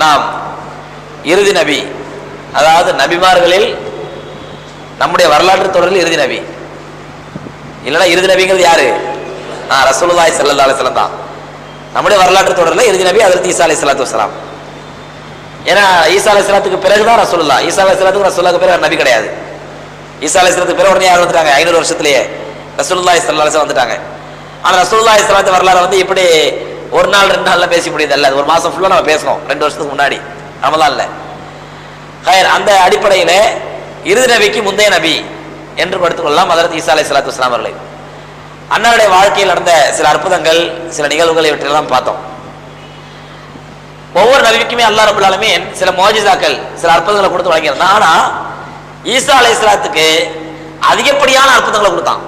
நாம் இறுதி நபி, அதாவது நபிமார்களில் நம்முடைய வரலாற்று தொடரில் இறுதி நபி. இல்லைன்னா இறுதி நபிங்கிறது யாரு? ரசூலுல்லாஹி ஸல்லல்லாஹு அலைஹி வஸல்லம் தான் நம்முடைய வரலாற்று தொடரில் இறுதி நபி. ஹஜ்ரத் ஈசா அலைஹிஸ்ஸலாத்து வஸ்ஸலாம். ஏன்னா ஈசா அலைஹிஸ்ஸலாத்துக்கு பிறகுதான் ரசூலுல்லாஹ். ஈசா அலைஹிஸ்ஸலாத்துக்கு ரசூலுல்லாஹ்க்கு பிறகு நபி கிடையாது. ஈசா அலைஹிஸ்ஸலாத்துக்கு பிறகு உடனே யார் வந்துட்டாங்க? 500 வருஷத்துலயே ரசூலுல்லாஹி ஸல்லல்லாஹு அலைஹி வஸல்லம் வந்துட்டாங்க. ஆனால் ரசூலுல்லாஹி ஸல்லல்லாஹு அலைஹி வஸல்லம் வரலாறு வந்து இப்படி ஒரு நாள் 2 நாள்ல பேசி முடியுது அல்ல. அது ஒரு மாசம் ஃபுல்லா நம்ம பேசணும். 2 வருஷத்துக்கு முன்னாடி ரமலான்ல. அந்த அடிப்படையில இறுதி நபிக்கு முந்தைய நபி என்று படுத்துக் கொள்ளலாம் ஹஜ்ரத் ஈசா அலைஹிஸ்ஸலாத்து வஸ்ஸலாம் அவர்களை. அன்னாருடைய வாழ்க்கையில் நடந்த சில அற்புதங்கள், சில நிகழ்வுகள் இவற்றெல்லாம் பார்த்தோம். ஒவ்வொரு நபிக்குமே அல்லாஹ் ரப்பல் ஆலமீன் சில முஅஜிசாக்கள், சில அற்புதங்களை கொடுத்து வழங்கியிருந்தான். ஆனா ஈசா அலைஹிஸ்ஸலாத்துக்கு அதிகப்படியான அற்புதங்களை கொடுத்தான்.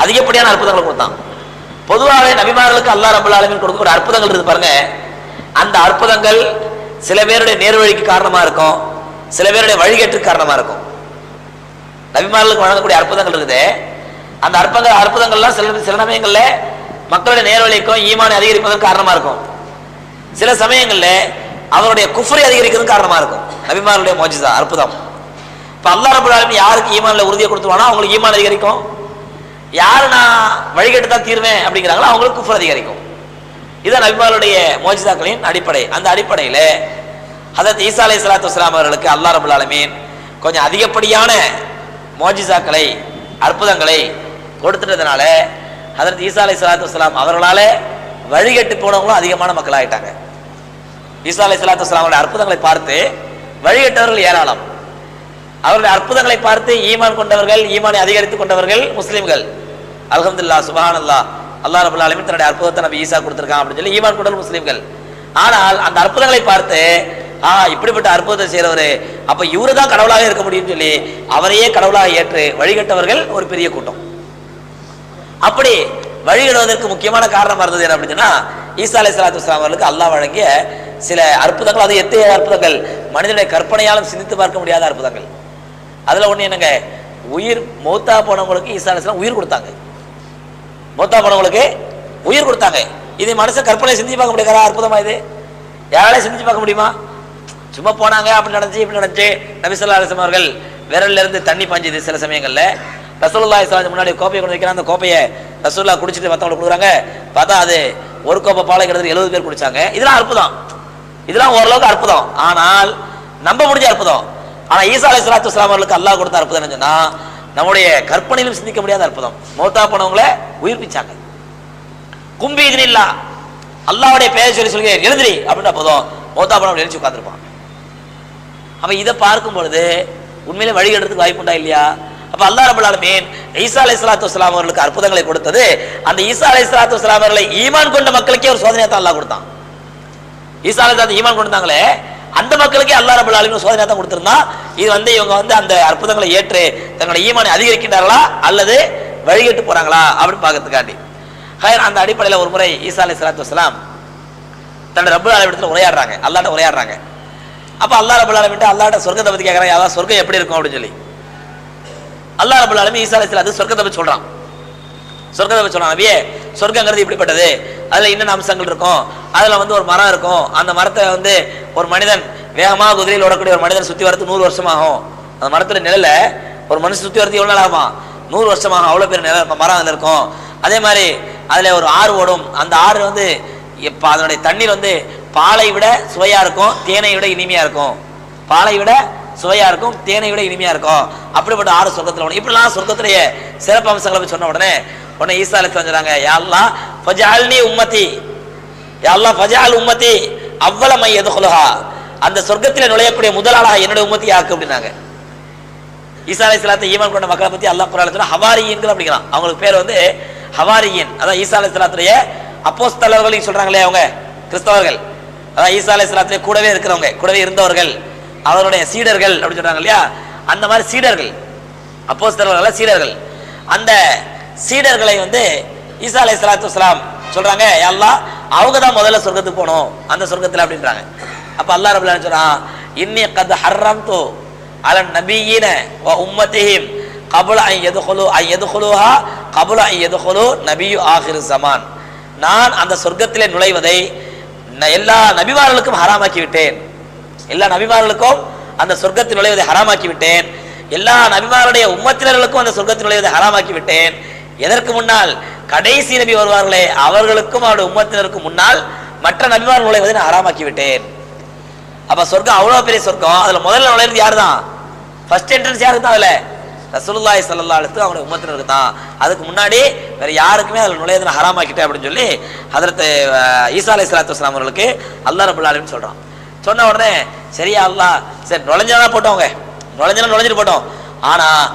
அதிகப்படியான அற்புதங்களை கொடுத்தான். பொதுவாகவே நபிமார்களுக்கு அல்லாஹ் ரப்பல் ஆலமீன் கொடுக்கக்கூடிய அற்புதங்கள் இருக்கு பாருங்க. அந்த அற்புதங்கள் சில பேருடைய நேர்வழிக்கு காரணமா இருக்கும், சில பேருடைய வழிகேட்டுக்கு காரணமா இருக்கும். நபிமார்களுக்கு வழங்கக்கூடிய அற்புதங்கள் இருக்குது. அந்த அற்புதங்கள்லாம் சில சமயங்கள்ல மக்களுடைய நேர்வழிக்கும் ஈமானை அதிகரிப்பதற்கு காரணமா இருக்கும். சில சமயங்கள்ல அவருடைய குஃப்ரை அதிகரிக்கிறதுக்கு காரணமா இருக்கும். நபிமார்களுடைய முஅஜிசா அற்புதம். இப்ப அல்லாஹ் ரப்பல் ஆலமீன் யாருக்கு ஈமான்ல உறுதியை கொடுத்துவானோ அவங்களுக்கு ஈமான் அதிகரிக்கும். யாரு நான் வழிகேட்டு தான் தீர்வேன் அப்படிங்கிறாங்களோ அவங்களுக்கு குஃப்ர் அதிகரிக்கும். இதுதான் நபிமார்களுடைய முஅஜிசாக்களின் அடிப்படை. அந்த அடிப்படையில ஹஜ்ரத் ஈசா அலைஹிஸ்ஸலாத்து வஸ்ஸலாம் அவர்களுக்கு அல்லாஹ் ரப்பல் ஆலமீன் கொஞ்சம் அதிகப்படியான முஅஜிசாக்களை, அற்புதங்களை கொடுத்துட்டதுனால ஹஜ்ரத் ஈசா அலைஹிஸ்ஸலாத்து வஸ்ஸலாம் அவர்களால வழிகட்டு போனவங்களும் அதிகமான மக்கள் ஆயிட்டாங்க. ஈசா அலைஹிஸ்ஸலாத்து வஸ்ஸலாம் அவருடைய அற்புதங்களை பார்த்து வழிகட்டவர்கள் ஏராளம். அவருடைய அற்புதங்களை பார்த்து ஈமான் கொண்டவர்கள், ஈமானை அதிகரித்துக் கொண்டவர்கள் முஸ்லிம்கள். அல்ஹம்துலில்லாஹ், சுப்ஹானல்லாஹ், அல்லாஹ் ரப்பல் ஆலமீன் தன்னுடைய அற்புதத்தை நபி ஈசா கொடுத்திருக்கான் அப்படின்னு சொல்லி ஈமான் கொண்டவர்கள் முஸ்லிம்கள். ஆனால் அந்த அற்புதங்களை பார்த்து இப்படிப்பட்ட அற்புதத்தை செய்யறவரு, அப்ப இவரு தான் கடவுளாக இருக்க முடியும்னு சொல்லி அவரையே கடவுளாக ஏற்று வழிகட்டவர்கள் ஒரு பெரிய கூட்டம். அப்படி வழிகிடுவதற்கு முக்கியமான காரணம் இருந்தது என்ன அப்படின்னா, ஈசா அலைஹிஸ்ஸலாத்து வஸ்ஸலாம் அவர்களுக்கு அல்லாஹ் வழங்கிய சில அற்புதங்கள். அது எத்தகைய அற்புதங்கள்? மனிதனுடைய கற்பனையாலும் சிந்தித்து பார்க்க முடியாத அற்புதங்கள். அதுல ஒண்ணு என்னங்க, உயிர் மௌத்தா போனவங்களுக்கு ஈசா அலைஹிஸ்ஸலாம் உயிர் கொடுத்தாங்க. மௌத்தா போனவங்களுக்கு உயிர் கொடுத்தாங்க. இது மனுஷன் கற்பனை சிந்திச்சு பார்க்க முடியாத அற்புதமா? இது யாராலே சிந்திச்சு பார்க்க முடியுமா? சும்மா போனாங்க, அப்படி நடந்துச்சு இப்படி நடந்துச்சு. நபி ஸல்லல்லாஹு அலைஹி வஸல்லம் அவர்கள் விரல்ல இருந்து தண்ணி பாஞ்சுது. சில சமயங்கள்ல ரசூலுல்லாஹி ஸல்லல்லாஹு அலைஹி முன்னாடி கோப்பையை கொண்டு வைக்கிறாங்க. அந்த கோப்பையை ரசூலுல்லாஹ் குடிச்சிட்டு மற்றவங்களுக்கு கொடுக்குறாங்க. பார்த்தா அது ஒரு கோப்பை பாலை கிட்டத்தட்ட 70 பேர் குடிச்சாங்க. இதெல்லாம் அற்புதம், இதெல்லாம் ஓரளவுக்கு அற்புதம். ஆனால் நம்ப முடிஞ்ச அற்புதம். ஆனா ஈசா அலைஹிஸ்ஸலாத்து வஸ்ஸலாம் அவர்களுக்கு அல்லாஹ் கொடுத்த அற்புதம் என்னன்னா, நம்முடைய கற்பனையிலும் சிந்திக்க முடியாத அற்புதம். மௌத்தா போனவங்களை உயிர்ப்பிச்சாங்க. கும்பி இதுனில்லா, அல்லாஹ்வுடைய பெயர் சொல்லி எழுந்திரி அப்படின்னா போதும், மௌத்தா போனவங்க எழுச்சி உட்கார்ந்துருப்பான். அப்ப இதை பார்க்கும் பொழுது உண்மையிலே வழிகெடுறதுக்கு வாய்ப்பு உண்டா இல்லையா? அப்ப அல்லாஹ் ரப்பல் ஆலமீன் ஈசா அலைஹிஸ்ஸலாத்து வஸ்ஸலாம் அவர்களுக்கு அற்புதங்களை கொடுத்தது, அந்த ஈசா அலைஹிஸ்ஸலாத்து வஸ்ஸலாம் அவர்களை ஈமான் கொண்ட மக்களுக்கே ஒரு சோதனையை தான் அல்லாஹ் கொடுத்தான். ஈசா அலைஹிஸ்ஸலாத்து ஈமான் கொண்டாங்களே அந்த மக்களுக்கே அல்லாஹ் ரப்பல் ஆலமீன் சோதனையை தான் கொடுத்திருந்தான். இது இவங்க அந்த அற்புதங்களை ஏற்று தங்களுடைய ஈமானை அதிகரிக்கின்றார்களா அல்லது வழிகெட்டு போறாங்களா அப்படின்னு பார்க்கறதுக்காண்டி. அந்த அடிப்படையில் ஒரு முறை ஈசா அலைஹிஸ்ஸலாத்து வஸ்ஸலாம் தன்னுடைய ரப்பல் ஆலமீனிடத்தில் உரையாடுறாங்க, அல்லாஹ்ட்ட உரையாடுறாங்க. அப்ப அல்லாஹ் ரப்பல் ஆலமீன் அல்லாஹ்ட்ட சொர்க்கத்தை பத்தி கேட்கறாங்க. அதாவது சொர்க்கம் எப்படி இருக்கும் அப்படின்னு சொல்லி அல்லாஹ் ரப்பல் ஆலமீன் ஈசா அலைஹிஸ்ஸலாத்து சொர்க்கத்தை பத்தி சொல்றான். சொர்க்கத்தை பத்தி சொல்றான், நபியே சொர்க்கங்கிறது இப்படிப்பட்டது, அதுல என்னென்ன அம்சங்கள் இருக்கும், அதுல ஒரு மரம் இருக்கும். அந்த மரத்தை ஒரு மனிதன் வேகமாக குதிரையில் ஓடக்கூடிய ஒரு மனிதன் சுத்தி வரது 100 வருஷம் ஆகும். அந்த மரத்துல நிழல ஒரு மனுஷன் சுத்தி வரது எவ்வளவு நாள் ஆகுமா? 100 வருஷம் ஆகும். அவ்வளவு பேர் மரம் அதுல இருக்கும். அதே மாதிரி அதுல ஒரு ஆறு ஓடும். அந்த ஆறு அதனுடைய தண்ணீர் பாலை விட சுவையா இருக்கும், தேனை விட இனிமையா இருக்கும். பாலை விட சுவையா இருக்கும், தேனை விட இனிமையா இருக்கும். அப்படிப்பட்ட ஆறு சொர்க்கத்துல இப்படிலாம் சொர்க்கத்திலேயே சிறப்பு அம்சங்களை சொன்ன உடனே ஈசா அலைஹிஸ்ஸலாம் சொல்றாங்க, யா அல்லாஹ் ஃபஜஅல்னி உம்மதி, யா அல்லாஹ் ஃபஜஅல் உம்மதி அவ்வல மை யதுகுலுஹா, அந்த சொர்க்கத்திலே நுழையக்கூடிய முதலாளாக என்னுடைய உம்மத்தி ஆக்கு அப்படின்னாங்க. ஈசா அலைஹிஸ்ஸலாத்தை ஈமான் கொண்ட மக்களை பத்தி அல்லாஹ் குர்ஆன்ல சொன்னா ஹவாரியீன்கள் அப்படிங்கிறான். அவங்களுக்கு பேர் ஹவாரியீன். அதான் ஈசா அலைஹிஸ்ஸலாத்துடைய அப்போஸ்தலர்கள் சொல்றாங்களே அவங்க கிறிஸ்தவர்கள். அதான் ஈசா அலைஹிஸ்ஸலாத்துடைய கூடவே இருக்கிறவங்க, கூடவே இருந்தவர்கள், அவருடைய சீடர்கள் அப்படின்னு சொல்றாங்க இல்லையா? அந்த மாதிரி சீடர்கள், அப்போஸ்தலர்கள் சீடர்கள். அந்த சீடர்களை ஈசா அலைஹிஸ்ஸலாத்து வஸ்ஸலாம் சொல்றாங்க, யா அல்லாஹ் அவங்க தான் முதல்ல சொர்க்கத்துக்கு போகணும் அந்த சொர்க்கத்துல அப்படின்றாங்க. அப்ப அல்லாஹ் ரப்பல் ஆலமீன் சொல்றான், இன்னி கத் ஹர்ரம்து அல நபியின வ உம்மத்திஹிம் கபுல அன் யதுகுலுஹா கபுல அன் யதுகுலு நபியு ஆகிரு ஸமான், நான் அந்த சொர்க்கத்திலே நுழைவதை எல்லா நபிமார்களுக்கும் ஹராமாக்கி விட்டேன், எல்லா நபிமார்களுக்கும் அந்த சொர்க்கத்தில் நுழைவதை ஹராமாக்கி விட்டேன், எல்லா நபிமாருடைய உம்மத்தினர்களுக்கும் அந்த சொர்க்கத்தில் நுழைவதை ஹராமாக்கி விட்டேன். எதற்கு முன்னால் கடைசி நபி வருவார்களே அவர்களுக்கும் அவருடைய உம்மத்தினருக்கும் முன்னால் மற்ற நபிமார்கள் நுழைவதை நான் ஹராமாக்கி விட்டேன். அப்ப சொர்க்கம் அவ்வளவு பெரிய சொர்க்கம். அதுல முதல்ல நுழைறது யாரு தான்? ஃபர்ஸ்ட் என்ட்ரன்ஸ் யாருக்கு தான்? அதுல ரசூலுல்லாஹி ஸல்லல்லாஹு அலைஹி வஸல்லம் அவருடைய உம்மத்தினருக்கு தான். அதுக்கு முன்னாடி வேற யாருக்குமே அதுல நுழையதை நான் ஹராமாக்கிட்டேன் அப்படின்னு சொல்லி ஹஜ்ரத் ஈசா அலைஹிஸ்ஸலாத்து வஸலாம் அவர்களுக்கு அல்லாஹ் ரப்பல் ஆலமீன் சொல்றான். சொன்ன உடனே சரியா அல்லாஹ் சரி நுழைஞ்சா போட்டோங்க, நுழைஞ்சிட்டு போட்டோம், ஆனா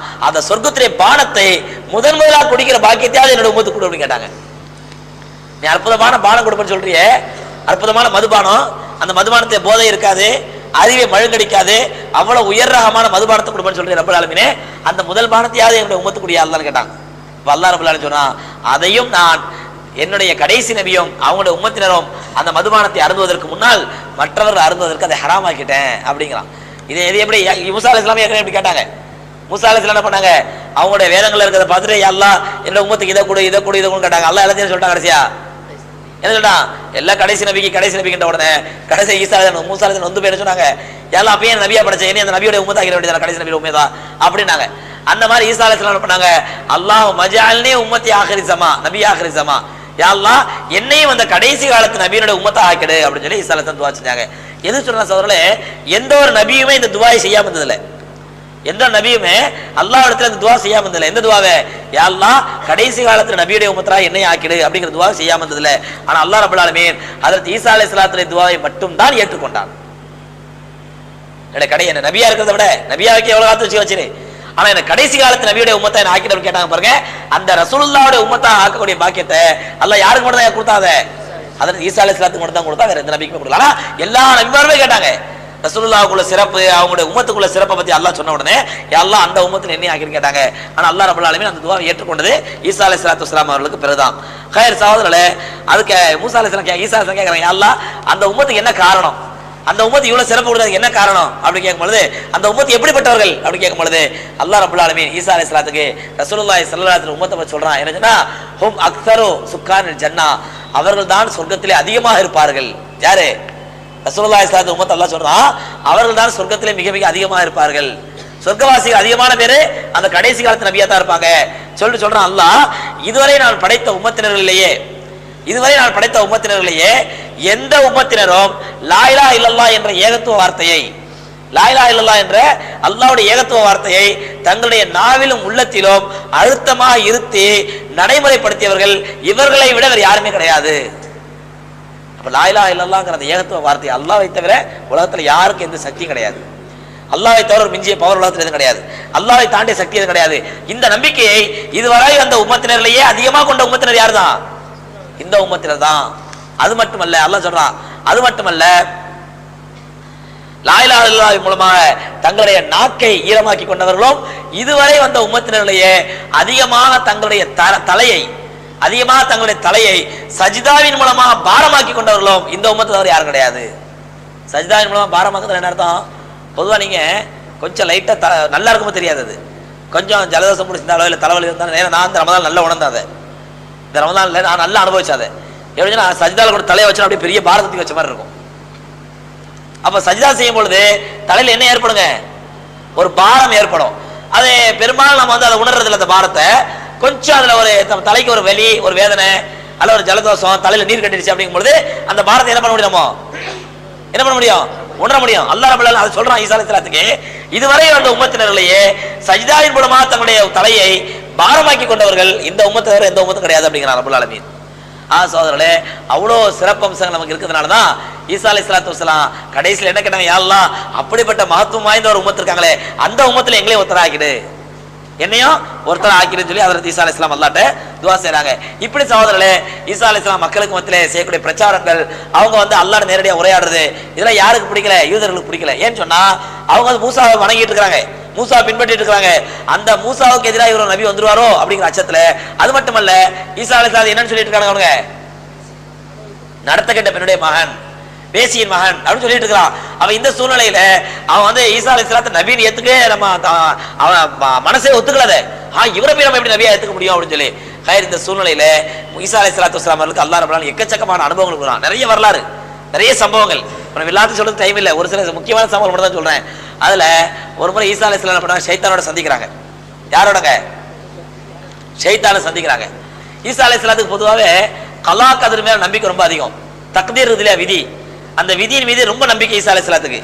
அந்த சொர்க்கத்திலே பானத்தை முதலாக குடிக்கிற பாக்கியத்தையாவது என்னோட உம்மத்துக்கு கொடு அப்படின்னு கேட்டாங்க. நீ அற்புதமான பானம் கொடுப்பேன்னு சொல்றியே, அற்புதமான மதுபானம், அந்த மதுபானத்தை போதை இருக்காது, அறிவை மழுங்கடிக்காது, அவ்வளவு உயர் ரகமான மதுபானத்தை கொடுப்பேன்னு சொல்றேன் ரப்பல் ஆலமீனே, அந்த முதல் பானத்தையாவது என்னுடைய உம்மத்துக்குடிய அல்லாஹ்னு கேட்டாங்க. அல்லாஹ் ரப்பல் ஆலமீன் சொன்னா அதையும் நான் என்னுடைய கடைசி நபியும் அவங்களுடைய உம்மத்தினரும் அந்த மதுபானத்தை அருந்துவதற்கு முன்னால் மற்றவர்கள் அருந்துவதற்கு அதை ஹராமாக்கிட்டேன் அப்படிங்கிறான். இது எப்படி மூசா அலைஹிஸ்ஸலாம் ஏற்கனவே எப்படி கேட்டாங்க? மூசா அலைஹிஸ்ஸலாம் என்ன பண்ணாங்க? அவங்களுடைய வேதங்கள்ல இருக்கிறத பார்த்துட்டு அல்லாஹ் என்னோட உம்மத்துக்கு இதை கொடு இதை கொடு இதை கொடு கேட்டாங்க. அல்லாஹ் எல்லாத்தையும் சொல்லிட்டாங்க. கடைசியா என்ன சொல்றான்? எல்லா கடைசி நபிக்கின்ற உடனே கடைசி ஈசா மூசா அலைஹிஸ்ஸலாம் வந்து போய் என்ன சொன்னாங்க? எல்லாம் அப்பயே நபியா படைச்ச இனி அந்த நபியோட உம்மத்தாக்கிற வேண்டியது கடைசி நபியோட உண்மைதான் அப்படின்னாங்க. அந்த மாதிரி ஈசா அலைஹிஸ்ஸலாம் என்ன பண்ணாங்க? அல்லாஹ் மஜஅல்னி உம்மத்தி ஆகிரி ஸமா, நபி ஆகிரி ஸமா, யா அல்லாஹ் என்னையும் அந்த கடைசி காலத்து நபியோட உம்மத்தா ஆக்கிடு அப்படின்னு சொல்லி ஈசா அலைஹிஸ்ஸலாம் துஆ செஞ்சாங்க. எது சொல்ற சகோதரர்களே, எந்த ஒரு நபியுமே இந்த துஆவை செய்யாம இருந்ததில்லை. எந்த நபியுமே அல்லாஹ் இடத்துல இந்த துஆ செய்யாம இருந்ததில்லை. எந்த துஆவை? யா அல்லாஹ் கடைசி காலத்துல நபியோட உம்மத்தா என்னையும் ஆக்கிடு அப்படிங்கிற துஆ செய்யாம இருந்ததில்லை. ஆனா அல்லாஹ் ரப்பல் ஆலமீன் ஹஜ்ரத் ஈசா அலைஹிஸ்ஸலாத்துடைய துஆவை மட்டும் தான் ஏற்றுக்கொண்டான். என்ன நபியா இருக்கிறத விட நபியாவுக்கு எவ்வளவு காத்து வச்சிரு, ஆனா எனக்கு கடைசி காலத்து நபியோட உம்மத்தை என்ன ஆக்கிட்டு கேட்டாங்க பாருங்க. அந்த ரசூலுல்லாஹ்வுடைய உம்மத்தா ஆக்கக்கூடிய பாக்கியத்தை அல்லாஹ் யாருக்கு மட்டும் தான் கொடுத்தாத? ஹஜ்ரத் ஈசா அலைஹிஸ்ஸலாத்துக்கு மட்டும் தான் கொடுத்தா, வேற எந்த நபிக்குமே கொடுக்கல. ஆனா எல்லா நபிமாருமே கேட்டாங்க ரசூலுல்லாஹ்வுக்குள்ள சிறப்பு, அவங்களுடைய உம்மத்துக்குள்ள சிறப்பை பத்தி அல்லாஹ் சொன்ன உடனே யா அல்லாஹ் அந்த உம்மத்துல என்ன ஆக்கின்னு கேட்டாங்க. ஆனா அல்லாஹ் ரப்பல் ஆலமீன் அந்த துஆவை ஏற்றுக்கொண்டது ஈசா அலைஹிஸ்ஸலாத்து வஸலாம் அவர்களுக்கு பிறகுதான். ஹைர் சகோதரர்களே, அதுக்கு மூசா அலைஹிஸ்ஸலாம் ஈசா அலைஹிஸ்ஸலாம் கேக்குறாங்க, யா அல்லாஹ் அந்த உம்மத்துக்கு என்ன காரணம், அந்த உம்மத்து இவ்வளவு சிறப்பு கொடுத்ததுக்கு என்ன காரணம் அப்படி கேட்கும் பொழுது, அந்த உம்மத்து எப்படிப்பட்டவர்கள் அப்படி கேட்கும் பொழுது அல்லாஹ் ரப்பல் ஆலமீன் ஈசா அலைஹிஸ்ஸலாத்துக்கு ரசூலுல்லாஹி ஸல்லல்லாஹு அலைஹி வஸல்லம் உம்மத்தை பத்தி சொல்றான். என்னன்னா ஹும் அக்ஸரு சுக்கானில் ஜன்னா, அவர்கள் தான் சொர்க்கத்திலே அதிகமாக இருப்பார்கள். யாரு? ரசூலுல்லாஹி ஸல்லல்லாஹு அலைஹி உம்மத் அல்லாஹ் சொல்றான் அவர்கள் தான் சொர்க்கத்திலே மிக மிக அதிகமாக இருப்பார்கள். சொர்க்கவாசிகள் அதிகமான பேரு அந்த கடைசி காலத்து நபியா தான் இருப்பாங்க சொல்றான் அல்லாஹ். இதுவரை நான் படைத்த உம்மத்தினர்களிலேயே எந்த உம்மத்தினரும் லா இலாஹ இல்லல்லாஹ் என்ற ஏகத்துவ வார்த்தையை, லா இலாஹ இல்லல்லாஹ் என்ற அல்லாஹ்வுடைய ஏகத்துவ வார்த்தையை தங்களுடைய நாவிலும் உள்ளத்திலும் அழுத்தமாக இருத்தி நடைமுறைப்படுத்தியவர்கள் இவர்களை விட வேறு யாருமே கிடையாது. அப்ப லா இலாஹ இல்லல்லாஹ்ங்கற அந்த ஏகத்துவ வார்த்தை அல்லாஹ்வை தவிர உலகத்துல யாருக்கும் எந்த சக்தியும் கிடையாது. அல்லாஹ்வை தவிர ஒரு மிஞ்சிய பவர் உலகத்துல எதுவும் கிடையாது. அல்லாஹ்வை தாண்டிய சக்தி எதுவும் கிடையாது. இந்த நம்பிக்கையை இதுவரை அந்த உம்மத்தினரிலேயே அதிகமாக கொண்ட உம்மத்தினர் யார் தான்? இந்த உம்மத்தினர் தான். அது மட்டுமல்ல, அல்லாஹ் சொல்றான் அது மட்டுமல்ல, லா இலாஹ இல்லல்லாஹ் மூலமாக தங்களுடைய நாக்கை ஈரமாக்கி கொண்டவர்களும் இதுவரை வந்த உம்மத்தினரிலேயே அதிகமாக தங்களுடைய தலையை சஜிதாவின் மூலமாக பாரமாக்கி கொண்டவர்களும் இந்த உம்மத்தினர் யாரும் கிடையாது. சஜிதாவின் மூலமா பாரமாக்குறது என்ன அர்த்தம்? பொதுவா நீங்க கொஞ்சம் லைட்டா நல்லா இருக்குமோ தெரியாது, கொஞ்சம் ஜலதோஷம் முடிச்சிருந்தாலோ இல்ல தலைவலி இருந்தாலும் நான் இந்த ரமதான் நல்லா உணர்ந்தாத, இந்த ரமதான்ல நான் நல்லா அனுபவிச்சாத எப்படின்னா சஜிதால கூட தலையை வச்சா அப்படியே பெரிய பாரதத்தை வச்ச மாதிரி இருக்கும். அப்ப சஜிதா செய்யும் பொழுது தலையில என்ன ஏற்படுங்க? ஒரு பாரம் ஏற்படும். அது பெரும்பாலும் நம்ம அதை உணர்றது இல்லை. அந்த பாரத்தை கொஞ்சம் அதுல ஒரு தலைக்கு ஒரு வலி, ஒரு வேதனை, அல்ல ஒரு ஜலதோஷம், தலையில நீர் கட்டிடுச்சு அப்படிங்கும் பொழுது அந்த பாரத்தை என்ன பண்ண முடியுமோ, என்ன பண்ண முடியும்? உணர முடியும். அல்லாஹ் ரப்பல் ஆலமீன் அதை சொல்றான் ஈசா அலைஹிஸ்ஸலாத்துக்கு, இதுவரை வந்த உம்மத்தினர்களையே சஜிதாவின் மூலமாக தங்களுடைய தலையை பாரமாக்கி கொண்டவர்கள் இந்த உம்மத்தினர் எந்த உம்மத்தும் கிடையாது அப்படிங்கிறான் ரப்பல் ஆலமீன். சோதரர்களே, அவ்வளோ சிறப்பம்சங்கள் நமக்கு இருக்கிறதுனாலதான் ஈசா அலைஹிஸ்ஸலாத்து வஸலாம் கடைசியில் என்ன கேட்டாங்க, யா அல்லாஹ் அப்படிப்பட்ட மகத்துவம் வாய்ந்த ஒரு உம்மத்து இருக்காங்களே அந்த உம்மத்துல எங்களையும் ஒருத்தர் ஆக்கிடு, என்னையும் ஒருத்தர் ஆக்கிடுன்னு சொல்லி ஹஜ்ரத் ஈசா அலைஹிஸ்ஸலாம் அல்லாஹ்ட்ட துஆ செய்றாங்க. இப்படி சகோதரர்களே, ஈசா அலைஹிஸ்ஸலாம் மக்களுக்கு மத்தியிலே செய்யக்கூடிய பிரச்சாரங்கள், அவங்க அல்லாஹ்ட்ட நேரடியாக உரையாடுறது, இதெல்லாம் யாருக்கு பிடிக்கல? யூதர்களுக்கு பிடிக்கல. ஏன்னு சொன்னா அவங்க மூசாவை வணங்கிட்டு இருக்காங்க, மூசா பின்பற்றிட்டு இருக்காங்க. அந்த மூசாவுக்கு எதிராக இவர் நபி வந்துருவாரோ அப்படிங்கிற அச்சத்துல. அது மட்டுமல்ல, ஈசா அலைஹிஸ்ஸலாம் என்னன்னு சொல்லிட்டு இருக்காங்க, அவங்க நடத்த கெட்ட பெண்ணுடைய மகன், பேசியின் மகன் அப்படின்னு சொல்லிட்டு இருக்கிறான். அவன் இந்த சூழ்நிலையில அவன் ஈசா அலைஹிஸ்ஸலாத்தை நபின்னு ஏத்துக்கே நம்ம அவன் மனசே ஒத்துக்கலாத, இவரை போய் நம்ம எப்படி நபியா ஏத்துக்க முடியும் அப்படின்னு சொல்லி இந்த சூழ்நிலையில ஈசா அலைஹிஸ்ஸலாத்து வஸலாம் அவர்களுக்கு அல்லாஹ் ரப்பல் ஆலமீன் எக்கச்சக்கமான அனுபவங்கள் கொடுக்குறான். நிறைய வரலாறு நிறைய சம்பவங்கள் எல்லாத்தையும் சொல்றது டைம் இல்லை, ஒரு சில முக்கியமான சம்பவங்கள் மட்டும் தான் சொல்றேன். அதுல ஒரு முறை ஈசா அலைஹிஸ்ஸலாம் என்ன பண்ணாங்க, ஷைத்தானோட சந்திக்கிறாங்க. யாரோடங்க? ஷைத்தானை சந்திக்கிறாங்க. ஈசா அலைஹிஸ்ஸலாத்துக்கு பொதுவாகவே கலா கதிர் மேல நம்பிக்கை ரொம்ப அதிகம். தக்தீர் இருக்குல்லையா, விதி, அந்த விதியின் மீது ரொம்ப நம்பிக்கை ஈசா அலைஹிஸ்ஸலாத்துக்கு.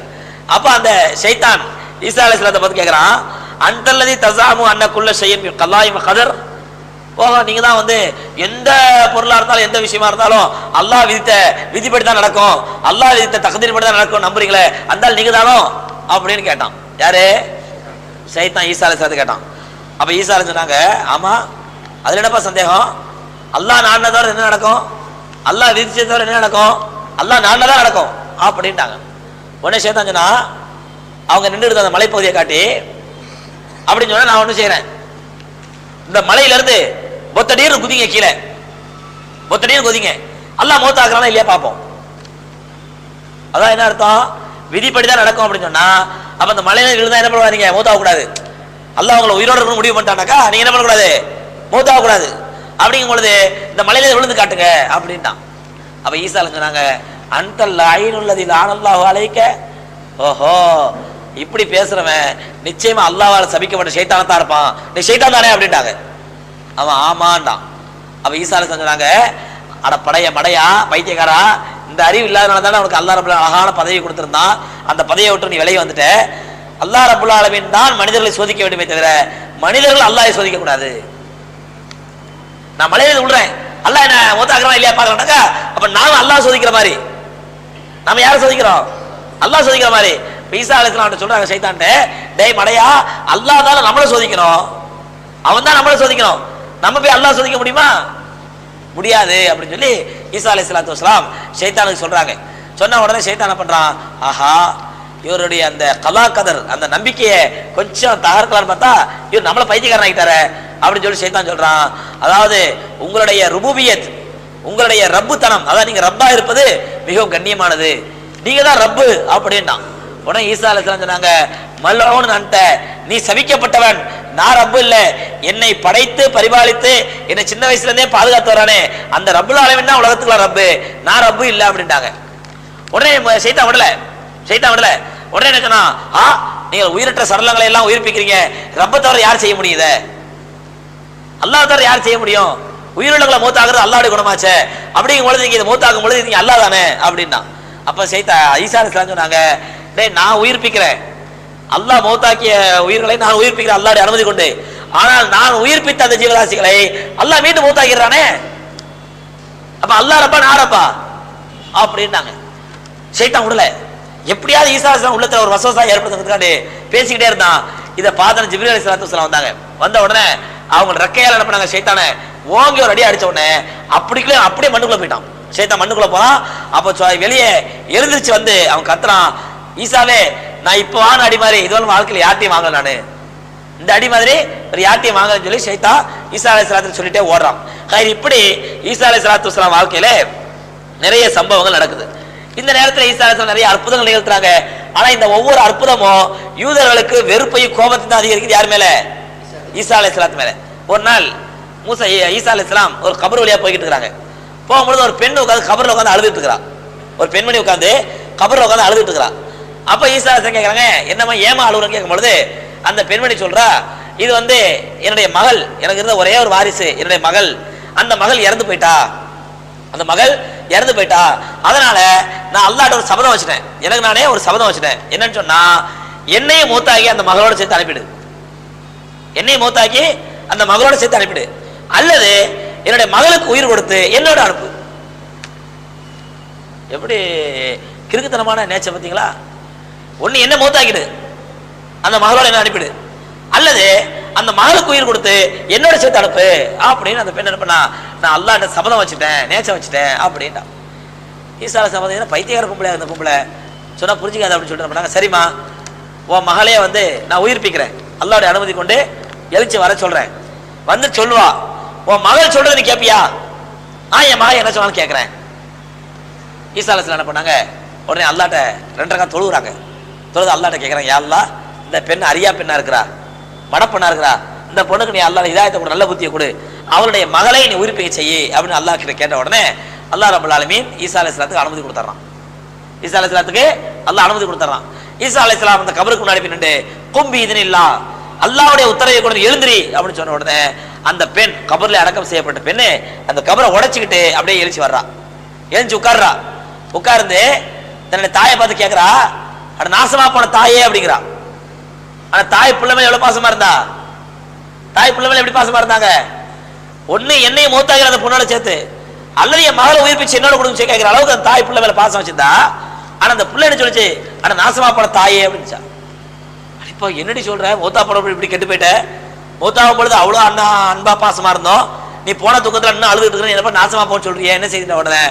அப்ப அந்த ஷைத்தான் ஈசா அலைஹிஸ்ஸலாத்தை பார்த்து கேட்கிறான், அன்தல்லதி தஸாமு அன்னகுல்ல ஷைஇன் ஃபி கலாஇ வ கதர். ஓஹோ, நீங்க தான் வந்து எந்த பொருளா இருந்தாலும் எந்த விஷயமா இருந்தாலும் அல்லாஹ் விதித்த விதிப்படி தான் நடக்கும், அல்லாஹ் விதித்த தக்தீர் படி தான் நடக்கும் நம்புறீங்களே, அந்த நீங்க தானோ அப்படின்னு கேட்டான். யாரு? ஷைத்தான் ஈசா அலைஹிஸ்ஸலாத்தை கேட்டான். அப்ப ஈசா அலைஹிஸ்ஸலாம் சொன்னாங்க, ஆமா, அதுல என்னப்பா சந்தேகம், அல்லாஹ் நாடினதோட என்ன நடக்கும், அல்லாஹ் விதிச்சதோட என்ன நடக்கும், அல்லாஹ் நாடினதான் நடக்கும் அப்படின்ட்டாங்க. உடனே ஷைத்தான் சொன்னா, அவங்க நின்று இருந்த அந்த மலைப்பகுதியை காட்டி அப்படின்னு சொன்னா, நான் ஒண்ணு செய்யறேன், இந்த மலையில இருந்து பொத்தடின்னு குதிங்க, கீழே பொத்தடின்னு குதிங்க, அல்லாஹ் மௌத்தாக்குறானா இல்லையா பாப்போம். அதான் என்ன அர்த்தம், விதிப்படிதான் நடக்கும் அப்படின்னு சொன்னா, அப்ப அந்த மலையில விழுந்தா என்ன பண்ணுவாங்க, மௌத்தாக கூடாது, அல்லாஹ் உங்களை உயிரோட இருக்கணும் முடிவு பண்ணிட்டானாக்கா நீங்க என்ன பண்ணக்கூடாது, மௌத்தாக கூடாது. அப்படிங்கும் பொழுது இந்த மலையில விழுந்து காட்டுங்க அப்படின்ட்டான். அப்ப ஈசா சொன்னாங்க, அன்தல் ஐனுல்லதி லானல்லாஹு அலைக்க. ஓஹோ, இப்படி பேசுறவன் நிச்சயமா அல்லாஹ்வால சபிக்கப்பட்ட ஷைத்தானா தான் இருப்பான், நீ ஷைத்தான் தானே அப்படின்ட்டாங்க. அவன் ஆமாண்டான். அப்ப ஈசா சொன்னாங்க, அட படைய மடையா பைத்தியக்காரா, இந்த அறிவு இல்லாதனால தானே உனக்கு அல்லாஹ் ரப்பல் அழகான பதவி கொடுத்திருந்தான், அந்த பதவியை விட்டு நீ வெளியே வந்துட்ட. அல்லாஹ் ரப்பல் ஆலமீன் தான் மனிதர்களை சோதிக்க வேண்டுமே தவிர மனிதர்கள் அல்லாஹ்வை சோதிக்க கூடாது. நான் மலையில விடுறேன், அல்லாஹ் என்ன மௌத்தாக்குறானா இல்லையா பாக்கலாம்னாக்கா, அப்ப நாம அல்லாஹ் சோதிக்கிற மாதிரி, நாம யாரை சோதிக்கிறோம், அல்லாஹ் சோதிக்கிற மாதிரி. ஈசா அலைஹிஸ்ஸலாம் சொல்றாங்க ஷைத்தான்ட்ட, டேய் மடையா, அல்லாஹ் தான் நம்மள சோதிக்கணும், அவன் தான் நம்மள சோதிக்கணும், நம்ம போய் அல்லாஹ் சோதிக்க முடியுமா, முடியாது அப்படின்னு சொல்லி ஈசா அலைஹிஸ்ஸலாத்து வஸலாம் ஷைத்தானுக்கு சொல்றாங்க. சொன்ன உடனே ஷைத்தான் என்ன பண்றான், ஆஹா, இவருடைய அந்த கலா கதர் அந்த நம்பிக்கையை கொஞ்சம் தகர்க்கலான்னு பார்த்தா இவர் நம்மள பைத்தியக்காரன் ஆகிட்டாரு அப்படின்னு சொல்லி ஷைத்தான் சொல்றான். அதாவது உங்களுடைய ருபூபியத், உங்களுடைய ரப்புத்தனம், அதாவது நீங்க ரப்பா இருப்பது மிகவும் கண்ணியமானது, நீங்க தான் ரப்பு அப்படின்னா. உடனே ஈசா அலைஹிஸ்ஸலாம் சொன்னாங்க, மல்ஊன் அன்த, நீ சபிக்கப்பட்டவன், நான் ரப்பு இல்ல, என்னை படைத்து பரிபாலித்து என்னை சின்ன வயசுல இருந்தே பாதுகாத்து வரானே அந்த ரப்புல் ஆலமீன் தான் உலகத்துக்குள்ள ரப்பு, நான் ரப்பு இல்ல அப்படின்ட்டாங்க. உடனே ஷைத்தான் விடல, ஷைத்தான் விடல. உடனே என்ன சொன்னா, நீங்க உயிரற்ற சடலங்களை எல்லாம் உயிர்ப்பிக்கிறீங்க, ரப்ப தவிர யார் செய்ய முடியுது, அல்லாஹ் தவிர யார் செய்ய முடியும், உயிரிழங்களை மௌத்தாக்குறது அல்லாஹ்வுடைய குணமாச்சே, அப்படிங்கும் பொழுது நீங்க இதை மௌத்தாக்கும் பொழுது நீங்க அல்லாஹ் தானே அப்படின்னா. அப்ப ஈசா அலைஹிஸ்ஸலாம் சொன்னாங்க, டேய் நான் உயிர்ப்பிக்கிறேன், அல்லாஹ் மௌத்தாக்கிய உயிர்களை நான் உயிர்ப்பிக்கிறேன் அல்லாஹ்வுடைய அனுமதி கொண்டு, ஆனால் நான் உயிர்ப்பித்த அந்த ஜீவராசிகளை அல்லாஹ் மீண்டும் மௌத்தாக்கிறானே, அப்ப அல்லாஹ் ரப்பா நான் ரப்பா அப்படின்னாங்க. ஷைத்தான் விடல, எப்படியாவது ஈசா அலைஹிஸ்ஸலாம் உள்ளத்துல ஒரு வசவசா ஏற்படுத்துறதுக்காண்டி பேசிக்கிட்டே இருந்தான். இதை பார்த்து ஜிப்ரீல் அலைஹிஸ்ஸலாத்து வஸலாம் வந்தாங்க. வந்த உடனே அவங்க ரெக்கையால என்ன பண்ணாங்க, ஷைத்தானை ஓங்கி ஒரு அடி அடிச்ச உடனே அப்படியே மண்ணுக்குள்ள போயிட்டான். ஷைத்தான் மண்ணுக்குள்ள போறான். அப்போ வெளியே எழுந்திருச்சு வந்து அவன் கத்துறான், ஈசாவே நான் இப்போ வாங்க அடி மாதிரி இதுவரை வாழ்க்கையில் யார்ட்டையும் வாங்கல, நானு இந்த அடி மாதிரி ஒரு யார்ட்டையும் வாங்கலன்னு சொல்லி ஷைத்தான் ஈசா அலைஹிஸ்ஸலாத்து சொல்லிட்டே ஓடுறான். இப்படி ஈசா அலைஹிஸ்ஸலாத்து வஸலாம் வாழ்க்கையில நிறைய சம்பவங்கள் நடக்குது. இந்த நேரத்தில் ஈசா அலைஹிஸ்ஸலாம் நிறைய அற்புதங்கள் நிகழ்த்துறாங்க. ஆனா இந்த ஒவ்வொரு அற்புதமும் யூதர்களுக்கு வெறுப்பையும் கோபத்தையும் தான் அதிகரிக்குது. யார் மேல? ஈசா அலைஹிஸ்ஸலாத்து மேல. ஒரு நாள் ஈசா அலைஹிஸ்ஸலாம் ஒரு கபர் வழியா போய்கிட்டு இருக்காங்க. போகும்பொழுது ஒரு பெண் உட்காந்து கபர்ல உட்காந்து அழுதுட்டு இருக்கிறா. ஒரு பெண்மணி உட்காந்து கபர்ல உட்காந்து அழுதுட்டு இருக்கிறா. அப்ப ஈசா அலைஹிஸ்ஸலாம் கேட்கறாங்க, என்னம்மா ஏமா அழுகுறன்னு கேட்கும் பொழுது அந்த பெண்மணி சொல்றா, இது வந்து என்னுடைய மகள், எனக்கு இருந்த ஒரே ஒரு வாரிசு என்னுடைய மகள், அந்த மகள் இறந்து போயிட்டா, அந்த மகள் இறந்து போயிட்டா, அதனால நான் அல்லாஹ்ட்ட ஒரு சபதம் வச்சுட்டேன், எனக்கு நானே ஒரு சபதம் வச்சுட்டேன். என்னன்னு சொன்னா, என்னையும் மூத்தாக்கி அந்த மகளோட சேர்த்து அனுப்பிடு, என்னையும் மூத்தாக்கி அந்த மகளோட சேர்த்து அனுப்பிடு, அல்லது என்னுடைய மகளுக்கு உயிர் கொடுத்து என்னோட அனுப்பு. எப்படி கிறுக்குத்தனமான நேச்சர் பார்த்தீங்களா? ஒன்னு என்ன மூத்தாக்கிடு, அந்த மகளோட என்ன அனுப்பிடு, அல்லது அந்த மகளுக்கு உயிர் கொடுத்து என்னோட சேர்த்து அனுப்பு அப்படின்னு அந்த பெண் என்ன பண்ணா, நான் அல்லாஹ்ட்ட சபதம் வச்சுட்டேன், நேச்சம் வச்சுட்டேன் அப்படின்ட்டா. ஈசா சபதம் பைத்தியக்கார பொம்பளை, அந்த பொம்பளை சொன்னா புரிஞ்சுக்காது அப்படின்னு சொல்லிட்டு பண்ணாங்க. சரிம்மா, உன் மகளே வந்து நான் உயிர்ப்பிக்கிறேன், அல்லாஹ்வுடைய அனுமதி கொண்டு எழுச்சி வர சொல்றேன், வந்து சொல்லுவா, உன் மகள் சொல்றது நீ கேட்பியா? என் மகள் என்ன சொன்னாலும் கேட்கிறேன். ஈசா அலைஹிஸ்ஸலாம் என்ன பண்ணாங்க, உடனே அல்லாஹ்ட்ட 2 ரக்காத் தொழுகிறாங்க. தொழுது அல்லாஹ்ட்ட கேட்கறாங்க, யா அல்லாஹ், இந்த பெண் அரியா பெண்ணா இருக்கிறா, மடப்பெண்ணா இருக்கிறா, இந்த பொண்ணுக்கு நீ அல்லாஹ் ஹிதாயத்தை கொடு, நல்ல புத்தியை கொடு, அவளுடைய மகளை நீ உயிர்ப்பிக்க செய்யி அப்படின்னு அல்லாஹ் கிட்ட கேட்ட உடனே அல்லாஹ் ரப்பல் ஆலமீன் ஈசா அலைஹிஸ்ஸலாத்துக்கு அனுமதி கொடுத்துறான். ஈசா அலைஹிஸ்ஸலாத்துக்கு அல்லாஹ் அனுமதி கொடுத்துறான். ஈசா அலைஹிஸ்ஸலாம் அந்த கபருக்கு முன்னாடி நின்று கும்பி இதனில்லா அல்லாஹ்வுடைய உத்தரவை கொண்டு எழுந்திரி அப்படின்னு சொன்ன உடனே அந்த பெண் கபர்ல அடக்கம் செய்யப்பட்ட பெண்ணு அந்த கபரை உடைச்சுக்கிட்டு அப்படியே எழுச்சி வர்றா. எழுந்து உட்கார்றா. உட்கார்ந்து தன்னுடைய தாயை பார்த்து கேட்கிறா, அட நாசமா போன தாயே அப்படிங்கிறா. ஆனா தாய் பிள்ளை மேல எவ்வளவு பாசமா இருந்தா, தாய் பிள்ளை மேல எப்படி பாசமா இருந்தாங்க? ஒண்ணு என்னையும் மூத்தாகிற அந்த பொண்ணோட சேர்த்து, அல்லது என் மகளை உயிர்ப்பிச்சு என்னோட கொடுங்க கேட்கிற அளவுக்கு அந்த தாய் பிள்ளை மேல பாசம் வச்சிருந்தா. ஆனா அந்த பிள்ளை என்ன சொல்லிச்சு, ஆனா நாசமா போன தாயே அப்படின்னுச்சா. இப்போ என்னடி சொல்ற, மூத்தா போன இப்படி கெட்டு போயிட்ட, மூத்தாவும் பொழுது அவ்வளவு அன்பா பாசமா இருந்தோம், நீ போன துக்கத்துல இன்னும் அழுதுட்டு இருக்கிற, என்ன நாசமா போன்னு சொல்றிய, என்ன செய்த உடனே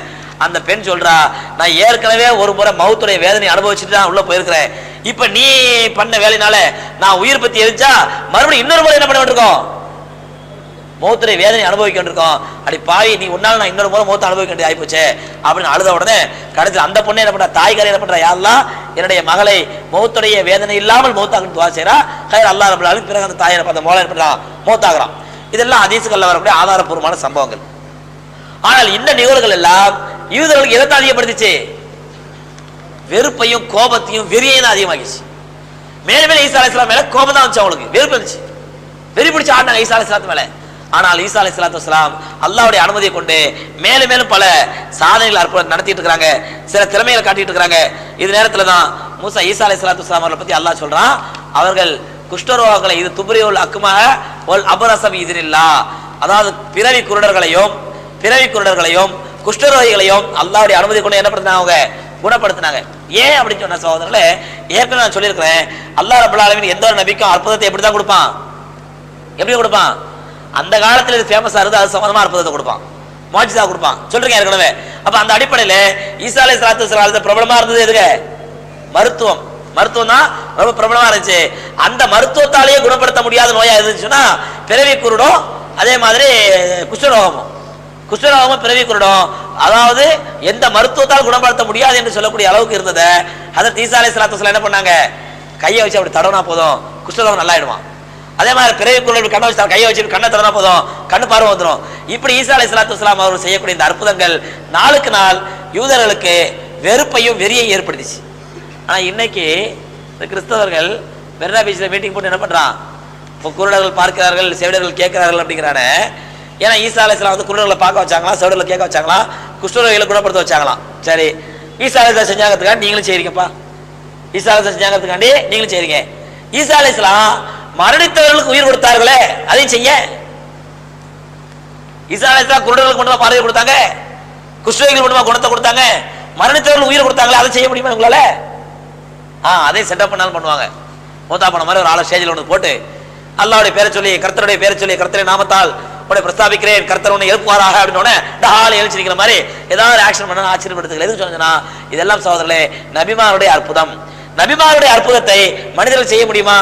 அந்த பெண் சொல்றா, நான் ஏற்கனவே ஒரு முறை மௌத்துடைய வேதனை அனுபவிச்சுட்டு தான் உள்ள போயிருக்கிறேன். இப்ப நீ பண்ண வேலைனால நான் உயிர் பத்தி எரிச்சா மறுபடியும் இன்னொரு முறை என்ன பண்ண வேண்டியிருக்கோம், மௌத்துடைய வேதனை அனுபவிக்க வேண்டியிருக்கோம். அப்படி பாவி நீ உன்னால நான் இன்னொரு முறை மௌத்தை அனுபவிக்க வேண்டியது ஆயிப்போச்சு அப்படின்னு அழுத உடனே கடைசி அந்த பொண்ணு என்ன பண்றா, தாய்காரி என்ன பண்றா, யாரெல்லாம் என்னுடைய மகளை மௌத்துடைய வேதனை இல்லாமல் மௌத்தாக்கு துவா செய்யறா. கயிறு அல்லாஹ் ரப்பல் ஆலமீன். பிறகு அந்த தாயை அந்த மோளை என்ன பண்றான், மௌத்தாகிறான். இதெல்லாம் ஹதீஸ்கள்ல வரக்கூடிய ஆதாரப்பூர்வமான சம்பவங்கள். ஆனால் இந்த நிகழ்வுகள் எல்லாம் யூதர்களுக்கு எதை அதிகப்படுத்திச்சு, வெறுப்பையும் கோபத்தையும் வெறியையும் தான் அதிகமாகிடுச்சு. மேலும் மேலே ஈசா அலைஹிஸ்ஸலாம் மேல கோபம் தான் வந்துச்சு, அவங்களுக்கு வெறுப்பு இருந்துச்சு, வெறி பிடிச்சு ஆடினாங்க ஈசா அலைஹிஸ்ஸலாத்து மேல. ஆனால் ஈசா அலைஹிஸ்ஸலாத்து வஸ்ஸலாம் அல்லாஹ்வுடைய அனுமதியை கொண்டு மேலும் மேலும் பல சாதனைகள் அற்புதம் நடத்திட்டு இருக்காங்க, சில திறமைகளை காட்டிட்டு இருக்காங்க. இது நேரத்துல தான் மூசா ஈசா அலைஹிஸ்ஸலாத்து வஸ்ஸலாம் அவர்களை பத்தி அல்லாஹ் சொல்றான், அவர்கள் குஷ்டரோகங்களை இது துபரியுல் அக்மஹ வல் அபரஸ பிஇذنில்லா, அதாவது பிறவி குருடர்களையும் குஷ்டரோகிகளையும் அல்லாஹ்வுடைய அனுமதி கொண்டு என்ன பண்றாங்க, அவங்க குணப்படுத்தினாங்க. ஏன் அப்படின்னு சொன்ன சகோதரர்களே, ஏற்கனவே நான் சொல்லியிருக்கிறேன், அல்லாஹ் ரப்பல் ஆலமீன் எந்த ஒரு நபிக்கும் அற்புதத்தை எப்படி தான் கொடுப்பான், எப்படி கொடுப்பான், அந்த காலத்துல இது ஃபேமஸா இருந்து அது சம்பந்தமா அற்புதத்தை கொடுப்பான், முஅஜிஸா கொடுப்பான் சொல்றீங்க ஏற்கனவே. அப்ப அந்த அடிப்படையில ஈசா அலைஹிஸ்ஸலாத்து வஸ்ஸலாம் பிரபலமா இருந்தது எதுங்க, மருத்துவம். மருத்துவம் தான் ரொம்ப பிரபலமா இருந்துச்சு. அந்த மருத்துவத்தாலேயே குணப்படுத்த முடியாத நோயா இருந்துச்சுன்னா பிறவி குருடும், அதே மாதிரி குஷ்டரோகமும் பிறவி குருடும், அதாவது எந்த மருத்துவத்தால் குணப்படுத்த முடியாது என்று சொல்லக்கூடிய அளவுக்கு இருந்தது. ஹதரத் ஈசா அலைஹிஸ்ஸலாத்து வஸ்ஸலாம் என்ன பண்ணாங்க, கையை வச்சு அப்படி தடவினா போதும் குஷ்டரோகம் நல்லாயிடுவான். அதே மாதிரி பிறவி குருடு கண்ணை வச்சு கையை வச்சு கண்ணை தடவினா போதும் கண்ணு பார்வை வந்துடும். இப்படி ஈசா அலைஹிஸ்ஸலாத்து வஸ்ஸலாம் அவர்கள் செய்யக்கூடிய இந்த அற்புதங்கள் நாளுக்கு நாள் யூதர்களுக்கு வெறுப்பையும் வெறியையும் ஏற்படுத்திச்சு. ஆனா இன்னைக்கு இந்த கிறிஸ்தவர்கள் மெரினா பீச்சில் மீட்டிங் போட்டு என்ன பண்றான், இப்போ குருடர்கள் பார்க்கிறார்கள் செவிடர்கள் கேட்கிறார்கள் அப்படிங்கிறானே. ஏன்னா ஈசா அலைஹிஸ்ஸலாம் வந்து குருடர்களை பார்க்க வச்சாங்களா, செவிடர்களை கேட்க வச்சாங்களா, குஷ்டரோகிகளை குணப்படுத்த வச்சாங்களாம். சரி, ஈசா அலைஹிஸ்ஸலாம் செஞ்சாங்கிறதுக்காண்டி நீங்களும் செய்றீங்கப்பா, ஈசா அலைஹிஸ்ஸலாம் செஞ்சாங்கிறதுக்காண்டி நீங்களும் செய்றீங்க. ஈசா அலைஹிஸ்ஸலாம் மரணித்தவர்களுக்கு உயிர் கொடுத்தார்களே, அதையும் செய்ய. ஈசா அலைஹிஸ்ஸலாம் குருடர்களுக்கு மட்டுமா பார்வை கொடுத்தாங்க, குஷ்டரோகிகள் மட்டுமா குணத்தை கொடுத்தாங்க, மரணித்தவர்கள் உயிர் கொடுத்தாங்களே, அதை செய்ய முடியுமா உங்களால? அதே செட்டப் பண்ணாலும் பண்ணுவாங்க. மூத்தா பண்ண மாதிரி ஒரு ஆளை ஸ்டேஜில் ஒன்று போட்டு அல்லாஹ்வுடைய பேரை சொல்லி கர்த்தருடைய பேரை சொல்லி கர்த்தரை நாமத்தால் உடைய பிரஸ்தாபிக்கிறேன், கர்த்தர் உன்னை எழுப்புவாராக அப்படின்னு ஆளை எழுச்சிருக்கிற மாதிரி ஏதாவது ஆக்ஷன் பண்ண ஆச்சரியப்படுத்துகள். எதுவும் சொன்னா இதெல்லாம் சகோதரர்களே நபிமாருடைய அற்புதம். நபிமாருடைய அற்புதத்தை மனிதர்கள் செய்ய முடியுமா?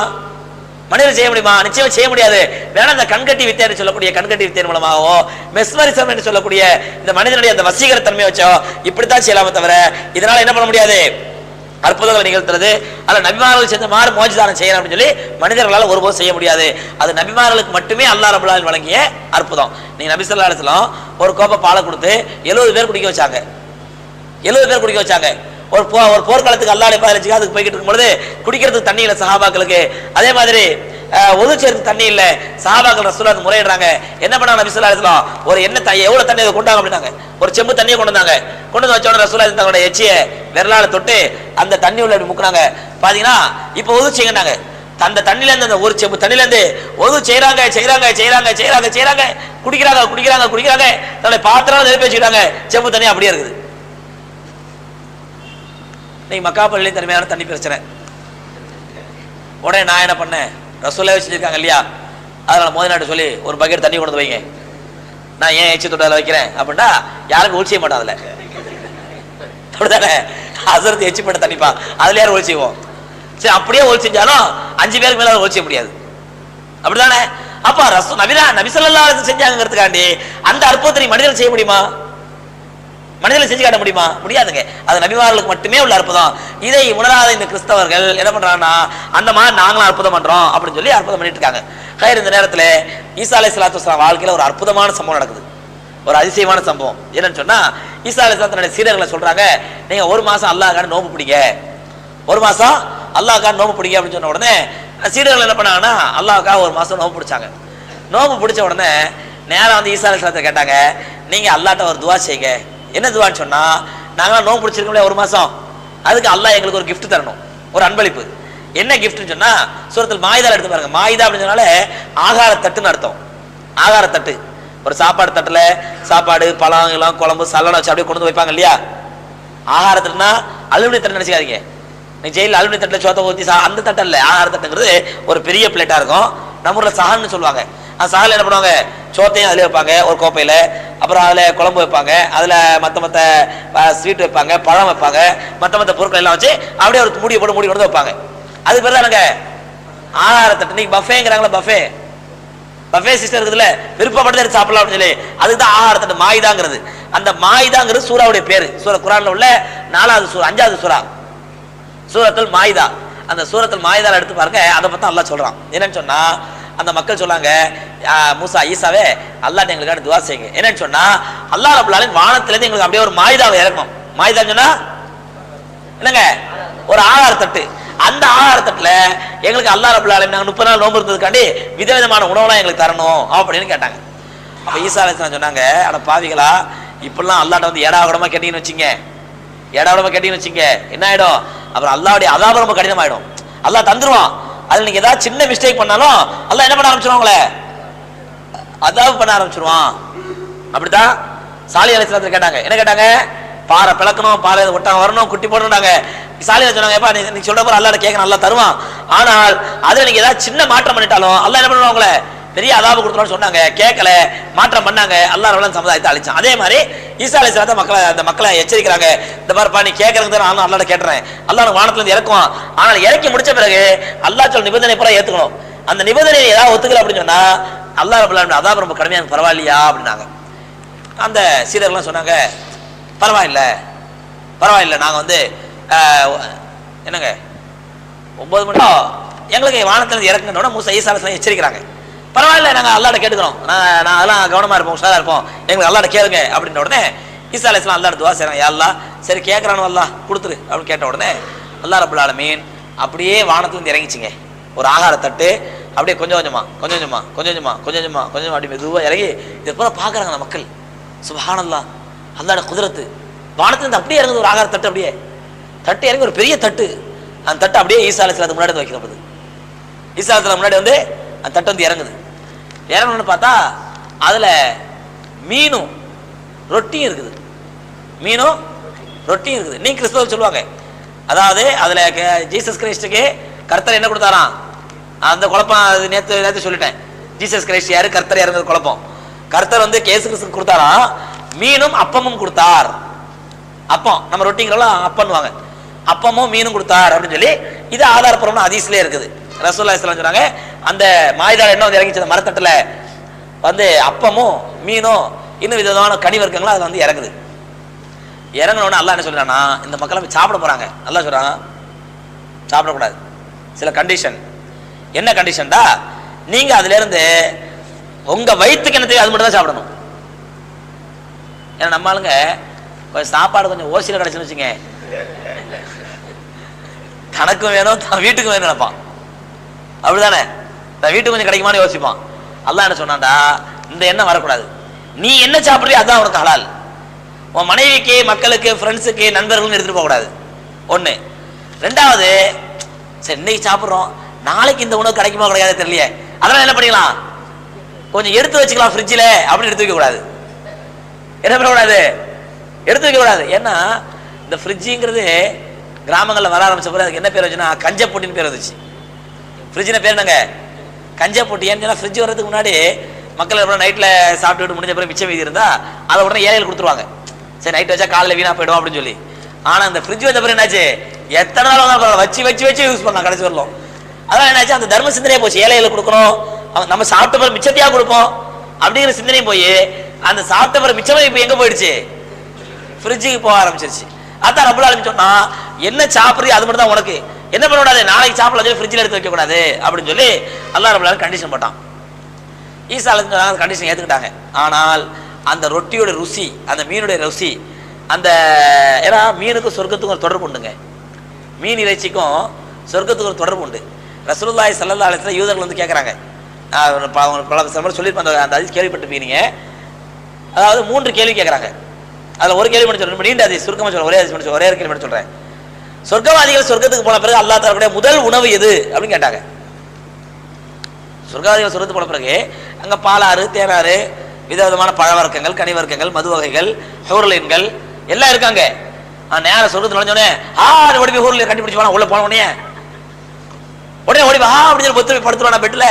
மனிதர்கள் செய்ய முடியுமா? நிச்சயம் செய்ய முடியாது. வேணா இந்த கண்கட்டி வித்தை என்று சொல்லக்கூடிய கண்கட்டி வித்தியின் மூலமாகவோ மெஸ்மரிசம் என்று சொல்லக்கூடிய இந்த மனிதனுடைய அந்த வசீகர தன்மையை வச்சோ இப்படித்தான் செய்யலாமே தவிர இதனால என்ன பண்ண முடியாது, அற்புதங்களை நிகழ்த்துறது அல்ல நபிமார்கள் செஞ்ச மாதிரி மோஜிதானம் செய்யணும் அப்படின்னு சொல்லி மனிதர்களால் ஒருபோதும் செய்ய முடியாது. அது நபிமார்களுக்கு மட்டுமே அல்லாஹ் ரப்பல் ஆலமீன் வழங்கிய அற்புதம். நீங்க நபி ஸல்லல்லாஹு அலைஹி வஸல்லம் ஒரு கோப்பை பாலை கொடுத்து 70 பேர் குடிக்க வச்சாங்க. 70 பேர் குடிக்க வச்சாங்க. ஒரு போர்க்காலத்துக்கு அல்லாஹ்வுடைய பாதையில ஜிஹாதுக்கு போய்கிட்டு இருக்கும் பொழுது குடிக்கிறதுக்கு தண்ணி இல்லை சஹாபாக்களுக்கு. அதே மாதிரி ஒது சேர்த்து தண்ணி இல்லை. சஹாபாக்கள் ரசூலுல்லாஹ் முறையிடுறாங்க. என்ன பண்ணாங்க நபி ஸல்லல்லாஹு அலைஹி வஸல்லம், ஒரு எவ்வளவு தண்ணி கொண்டாங்க அப்படின்னாங்க. ஒரு செம்பு தண்ணியை கொண்டு வந்தாங்க. கொண்டு வந்து வச்ச உடனே ரசூலுல்லாஹ் தங்களுடைய எச்சிய விரலால தொட்டு அந்த தண்ணி உள்ள அப்படி முக்குனாங்க. பாத்தீங்கன்னா இப்ப ஒது செய்யறாங்க. அந்த தண்ணில இருந்து அந்த ஒரு செம்பு தண்ணில இருந்து ஒது செய்யறாங்க குடிக்கிறாங்க. தன்னுடைய பாத்திரம் நெருப்பி வச்சுக்கிறாங்க. செம்பு தண்ணி அப்படியே இருக்குது. நீங்க மக்காப்பள்ளியில தனிமையான தண்ணி பிரச்சனை. உடனே நான் என்ன பண்ணேன், ரசூலுல்லாஹ் வச்சிருக்காங்க இல்லையா, அதனால மோதினாட்டு சொல்லி ஒரு பக்கெட் தண்ணி கொண்டு வைங்க. நான் ஏன் எச்சி தொட்டில வைக்கிறேன் அப்படின்னா யாருக்கும் ஒழி செய்ய மாட்டோம். அதுல அப்படித்தானே அசரத்து எச்சி பண்ண தண்ணிப்பா, அதுல யாரும் ஒழி செய்வோம். சரி, அப்படியே ஒழி செஞ்சாலும் 5 பேருக்கு மேல ஒழி செய்ய முடியாது. அப்படித்தானே? அப்ப நபி ஸல்லல்லாஹு அலைஹி வஸல்லம் செஞ்சாங்கிறதுக்காண்டி அந்த அற்புதத்தை மனிதர்கள் செய்ய முடியுமா? மனிதர்கள் செஞ்சு காட்ட முடியுமா? முடியாதுங்க. அது நபிமார்களுக்கு மட்டுமே உள்ள அற்புதம். இதை உணராத இந்த கிறிஸ்தவர்கள் என்ன பண்றாங்கன்னா அந்த மாதிரி நாங்களும் அற்புதம் பண்றோம் அப்படின்னு சொல்லி அற்புதம் பண்ணிட்டு இருக்காங்க. இந்த நேரத்தில் ஈசா அலைஹிஸ்ஸலாத்து வஸ்ஸலாம் வாழ்க்கையில ஒரு அற்புதமான சம்பவம் நடக்குது. ஒரு அதிசயமான சம்பவம். என்னன்னு சொன்னா ஈசா அலைஹிஸ்ஸலாம் தன்னுடைய சீடர்களை சொல்றாங்க, நீங்க ஒரு மாசம் அல்லாஹ்க்காக நோன்பு பிடிங்க, ஒரு மாசம் அல்லாஹ்க்காக நோன்பு பிடிங்க அப்படின்னு சொன்ன உடனே சீடர்கள் என்ன பண்ணாங்கன்னா அல்லாஹ்க்காக ஒரு மாசம் நோன்பு பிடிச்சாங்க. நோன்பு பிடிச்ச உடனே நேரா வந்து ஈசா அலைஹிஸ்ஸலாத்தை கேட்டாங்க, நீங்க அல்லாஹ்ட்ட ஒரு துவா செய்யுங்க. என்ன துவான்னு சொன்னா, நாங்களாம் நோன்பு பிடிச்சிருக்கோம்ல ஒரு மாசம், அதுக்கு அல்லாஹ் எங்களுக்கு ஒரு கிஃப்ட் தரணும், ஒரு அன்பளிப்பு. என்ன கிஃப்ட்னு சொன்னா சூரத்துல் மாயிதா எடுத்து பாருங்க. மாயிதா அப்படின்னு சொன்னாலே ஆகார தட்டுன்னு அர்த்தம். ஆகார தட்டு, ஒரு சாப்பாடு தட்டுல சாப்பாடு பழம் எல்லாம் குழம்பு சல்லடை வச்சு அப்படியே கொண்டு வந்து வைப்பாங்க இல்லையா. ஆகார தட்டுனா அலுமினிய தட்டு நினைச்சுக்காதீங்க. நீ ஜெயிலில் அலுமினிய தட்டுல சோத்தை ஊற்றி அந்த தட்டு இல்லை. ஆகார தட்டுங்கிறது ஒரு பெரிய பிளேட்டா இருக்கும். நம்ம ஊர்ல சஹான்னு சொல்லுவாங்க. அந்த சஹால என்ன பண்ணுவாங்க, சோத்தையும் அதில் வைப்பாங்க ஒரு கோப்பையில, அப்புறம் அதில் குழம்பு வைப்பாங்க, அதில் மற்ற ஸ்வீட் வைப்பாங்க, பழம் வைப்பாங்க, மற்ற பொருட்கள் எல்லாம் வச்சு அப்படியே ஒரு மூடி போட்டு மூடி கொண்டு வைப்பாங்க. அது பேர் தானுங்க ஆகார தட்டு. நீங்க பஃபேங்கிறாங்களா, பஃபே பஃபே சிஸ்டம் இருக்குதுல்ல, விருப்பப்பட்டு எடுத்து சாப்பிடலாம் அப்படின்னு சொல்லி, அதுதான் ஆகார தட்டு மாயிதாங்கிறது. அந்த மாயிதாங்கிறது சூராவுடைய பேரு. சூரா குர்ஆன்ல உள்ள 4வது சூரா 5வது சூரா சூரத்துல் மாயிதா. அந்த சூரத்துல் மாயிதால எடுத்து பாருங்க, அதை பத்தி அல்லாஹ் சொல்றான். என்னன்னு சொன்னா அந்த மக்கள் சொன்னாங்க, மூசா ஈசாவே அல்லாஹ் எங்களுக்காக துவா செய்யுங்க. என்னன்னு சொன்னா அல்லாஹ் ரப்பல் ஆலமீன் வானத்திலிருந்து எங்களுக்கு அப்படியே ஒரு மாயிதாவை இறக்கணும். மாயிதான்னு சொன்னா என்னங்க, ஒரு ஆகார தட்டு. அந்த ஆகார தட்டுல எங்களுக்கு அல்லாஹ் ரப்பல் ஆலமீன் நாங்க 30 நாள் நோன்பு இருந்ததுக்காண்டி விதவிதமான உணவுலாம் எங்களுக்கு தரணும் அப்படின்னு கேட்டாங்க. அப்ப ஈசா அலைஹிஸ்ஸலாம் சொன்னாங்க, அட பாவிகளா, இப்பெல்லாம் அல்லாஹ்ட்ட வந்து ஏடாகூடமா கேட்டீங்கன்னு வச்சுங்க, ஏடாகூடமா கேட்டீங்கன்னு வச்சுங்க என்ன ஆயிடும், அப்புறம் அல்லாஹ்வுடைய அதாபம் ரொம்ப கடினமாயிடும். அல்லாஹ் தந்துருவான். அதுல நீங்க ஏதாவது சின்ன மிஸ்டேக் பண்ணாலும் அல்லாஹ் என்ன பண்ண ஆரம்பிச்சிருவான், உங்களை அதாபம் பண்ண ஆரம்பிச்சிருவான். அப்படித்தான் சாலிஹ் அலைஹிஸ்ஸலாம் கேட்டாங்க. என்ன கேட்டாங்க, பாறை பிளக்கணும், பாறை ஒட்டாங்க வரணும், குட்டி போடணும்னாங்க. சாலிஹ் சொன்னாங்க, ஏப்பா நீ சொல்ற போற அல்லாஹ்ட்ட கேட்கணும், அல்லாஹ் தருவான். ஆனால் அதுல நீங்க ஏதாவது சின்ன மாற்றம் பண்ணிட்டாலும் அல்லாஹ் என்ன பண்ணுவான், உங்களை பெரிய அதாபு கொடுத்துருவான்னு சொன்னாங்க. கேட்கல, மாற்றம் பண்ணாங்க, அல்லாஹ் ரப்பல் ஆலமீன் சமுதாயத்தை அழிச்சான். அதே மாதிரி ஈசா அலைஹிஸ்ஸலாம் அந்த மக்களை எச்சரிக்கிறாங்க, இந்த பாருப்பா நீ கேட்கறதுக்கு தான் நான் அல்லாஹ்ட்ட கேட்டுறேன், அல்லாஹ் வானத்துல இருந்து இறக்குவான். ஆனால் இறக்கி முடிச்ச பிறகு அல்லாஹ் சொல்ல நிபந்தனை பூரா ஏத்துக்கணும். அந்த நிபந்தனையை ஏதாவது ஒத்துக்கல அப்படின்னு சொன்னா அல்லாஹ் ரப்பல் ஆலமீன் அதாபு ரொம்ப கடுமையான, பரவாயில்லையா அப்படின்னாங்க. அந்த சீடர்லாம் சொன்னாங்க, பரவாயில்ல பரவாயில்ல, நாங்க வந்து என்னங்க 9 மணி எங்களுக்கு வானத்திலிருந்து இறக்குனோட மூசா ஈசா அலைஹிஸ்ஸலாம் எச்சரிக்கிறாங்க. பரவாயில்ல, நாங்க அல்லாஹ்ட்ட கேட்டுக்கிறோம், நான் அதெல்லாம் கவனமா இருப்போம், உஷாரா இருப்போம், எங்களுக்கு அல்லாஹ்ட்ட கேளுங்க அப்படின்ற உடனே ஈசா அலைஹிஸ்ஸலாம் அல்லாஹ்ட்ட துஆ செய்றாங்க, யா அல்லாஹ் சரி கேட்கறானு அல்லாஹ் கொடுத்துரு அப்படின்னு கேட்ட உடனே அல்லாஹ் ரப்பல் ஆலமீன் அப்படியே வானத்திலிருந்து இறங்கிச்சிங்க ஒரு ஆகார தட்டு. அப்படியே கொஞ்சம் கொஞ்சமா கொஞ்சம் கொஞ்சமா கொஞ்சம் கொஞ்சமா கொஞ்சம் கொஞ்சமா கொஞ்சம் அப்படி மெதுவா இறங்கி இதை பூரா பாக்குறாங்க அந்த மக்கள். சுப்ஹானல்லாஹ், அல்லாஹ்வோட குதிரத்து. வானத்திலிருந்து அப்படியே இறங்குது ஒரு ஆகார தட்டு, அப்படியே தட்டு இறங்கி ஒரு பெரிய தட்டு. அந்த தட்டு அப்படியே ஈசா அலைஹிஸ்ஸலாத்துக்கு முன்னாடி வைக்கப்படுது. ஈசா அலைஹிஸ்ஸலாம் முன்னாடி வந்து அந்த தட்டு வந்து இறங்குது. இறங்கணும்னு பார்த்தா அதுல மீனும் ரொட்டியும் இருக்குது. மீனும் ரொட்டியும் இருக்குது. நீ கிறிஸ்தவர்கள் சொல்லுவாங்க, அதாவது அதுல ஜீசஸ் கிரைஸ்டுக்கு கர்த்தர் என்ன கொடுத்தாராம், அந்த குழப்பம் அது நேற்று சொல்லிட்டேன். ஜீசஸ் கிரைஸ்ட் யாரு, கர்த்தர் யாருங்கிறது குழப்பம். கர்த்தர் வந்து இயேசு கிறிஸ்துக்கு கொடுத்தாராம், மீனும் அப்பமும் கொடுத்தார். அப்பம் நம்ம ரொட்டிங்கிறோம் அப்பன்னுவாங்க, அப்பமும் மீனும் கொடுத்தார் அப்படின்னு சொல்லி இது ஆதாரப்பூர்வமான ஹதீஸ்லயே இருக்குது. ரசூலுல்லாஹி ஸல்லல்லாஹு அலைஹி வஸல்லம் சொன்னாங்க, அந்த மாயிதால என்ன வந்து இறங்கிச்சு, அந்த மரத்தட்டுல வந்து அப்பமும் மீனும் இன்னும் விதமான கனி வர்க்கங்களும் அது வந்து இறங்குது. இறங்கணும்னு அல்லாஹ் என்ன சொல்றான்னா, இந்த மக்கள் சாப்பிட போறாங்க. அல்லாஹ் சொல்றான் சாப்பிடக்கூடாது, சில கண்டிஷன். என்ன கண்டிஷன்டா, நீங்க அதுல இருந்து உங்க வயிற்றுக்கு என்ன தேவை அது மட்டும் தான் சாப்பிடணும். ஏன்னா நம்ம ஆளுங்க கொஞ்சம் சாப்பாடு கொஞ்சம் ஓசியில கிடைச்சுன்னு வச்சுங்க, தனக்கும் வேணும் தான் வீட்டுக்கும் வேணும் நினைப்பான். அப்படிதானே, தன் வீட்டுக்கு கொஞ்சம் கிடைக்குமான்னு யோசிப்பான். அல்லாஹ் என்ன சொன்னான்டா, இந்த எண்ணம் வரக்கூடாது. நீ என்ன சாப்பிட்றியோ அதான் உனக்கு ஹலால். உன் மனைவிக்கு, மக்களுக்கு, ஃப்ரெண்ட்ஸுக்கு, நண்பர்களும் எடுத்துட்டு போக கூடாது. ஒண்ணு. ரெண்டாவது, சரி இன்னைக்கு சாப்பிட்றோம், நாளைக்கு இந்த உணவு கிடைக்குமா கிடையாது தெரியலையே, அதெல்லாம் என்ன பண்ணிக்கலாம், கொஞ்சம் எடுத்து வச்சுக்கலாம் ஃப்ரிட்ஜில் அப்படின்னு எடுத்து வைக்க கூடாது. என்ன பண்ணக்கூடாது, எடுத்து வைக்க கூடாது. ஏன்னா இந்த ஃப்ரிட்ஜுங்கிறது கிராமங்களில் வர ஆரம்பிச்ச பிறகு அதுக்கு என்ன பேர் வச்சுன்னா கஞ்ச போட்டின்னு பேர் வந்துச்சு. ஃப்ரிட்ஜின பேர் என்னங்க, கஞ்ச போட்டி. ஏன்னு சொன்னால் ஃப்ரிட்ஜ் வர்றதுக்கு முன்னாடி மக்கள் எப்போ நைட்டில் சாப்பிட்டுட்டு முடிஞ்ச பிறகு மிச்சம் மீதி இருந்தால் அதை உடனே ஏழைகள் கொடுத்துருவாங்க. சரி நைட் வச்சா காலையில் வீணாக போயிடும் அப்படின்னு சொல்லி. ஆனால் இந்த ஃப்ரிட்ஜ் வச்ச பிறகு என்னாச்சு, எத்தனை நாள் வச்சு வச்சு வச்சு யூஸ் பண்ணலாம் கடைசி வரலாம். அதெல்லாம் என்னாச்சு, அந்த தர்ம சிந்தனையே போச்சு. ஏழைகளுக்கு கொடுக்கணும், நம்ம சாப்பிட்ட பிறகு மிச்சத்தையாக கொடுப்போம் அப்படிங்கிற சிந்தனையும் போய் அந்த சாப்பிட்ட பிறகு மிச்சமே இப்போ எங்கே போயிடுச்சு, ஃப்ரிட்ஜுக்கு போக ஆரம்பிச்சிருச்சு. அதான் ரப்பல் ஆலமீன் சொன்னா, என்ன சாப்பிட்றீ அது மட்டும் தான் உனக்கு, என்ன பண்ணக்கூடாது, நாளைக்கு சாப்பிடலாம் சொல்லி ஃப்ரிட்ஜில் எடுத்து வைக்கக்கூடாது அப்படின்னு சொல்லி அல்லாஹ் ரப்பல் ஆலமீன் கண்டிஷன் போட்டான். ஈசா அலைஹிஸ்ஸலாம் கண்டிஷன் ஏற்றுக்கிட்டாங்க. ஆனால் அந்த ரொட்டியோட ருசி, அந்த மீனுடைய ருசி, அந்த ஏன்னா மீனுக்கும் சொர்க்கத்துக்கும் ஒரு தொடர்பு உண்டுங்க. மீன் இறைச்சிக்கும் சொர்க்கத்துக்கு ஒரு தொடர்பு உண்டு. ரசூலுல்லாஹி ஸல்லல்லாஹு அலைஹி வஸல்லம் யூதர்கள் வந்து கேட்குறாங்க, சொல்லியிருப்பாங்க, அந்த அதில் கேள்விப்பட்டிருப்பீங்க. அதாவது 3 கேள்வி கேட்குறாங்க. அதில் ஒரு கேள்வி மட்டும் சொல்றேன், நீண்ட அதில் சுருக்கமாக சொல்கிறேன், ஒரே கேள்வி மட்டும் சொல்கிறேன். சொர்க்கவாதிகள் சொர்க்கத்துக்கு போன பிறகு அல்லாஹ் தரக்கூடிய முதல் உணவு எது அப்படின்னு கேட்டாங்க. சொர்க்கவாதிகள் சொர்க்கத்துக்கு போன பிறகு அங்கே பாலாறு, தேனாறு, விதவிதமான பழ வர்க்கங்கள், கனி வர்க்கங்கள், மது வகைகள், ஹூர்லைன்கள் எல்லாம் இருக்காங்க. நேரம் சொர்க்கத்தில் நுழைஞ்சோடனே ஓடி போய் ஹூர்லைன் கண்டுபிடிச்சு போனா, உள்ள போன உடனே ஓடி வா அப்படின்னு சொல்லி பொத்து படுத்துருவான் பெட்டில்.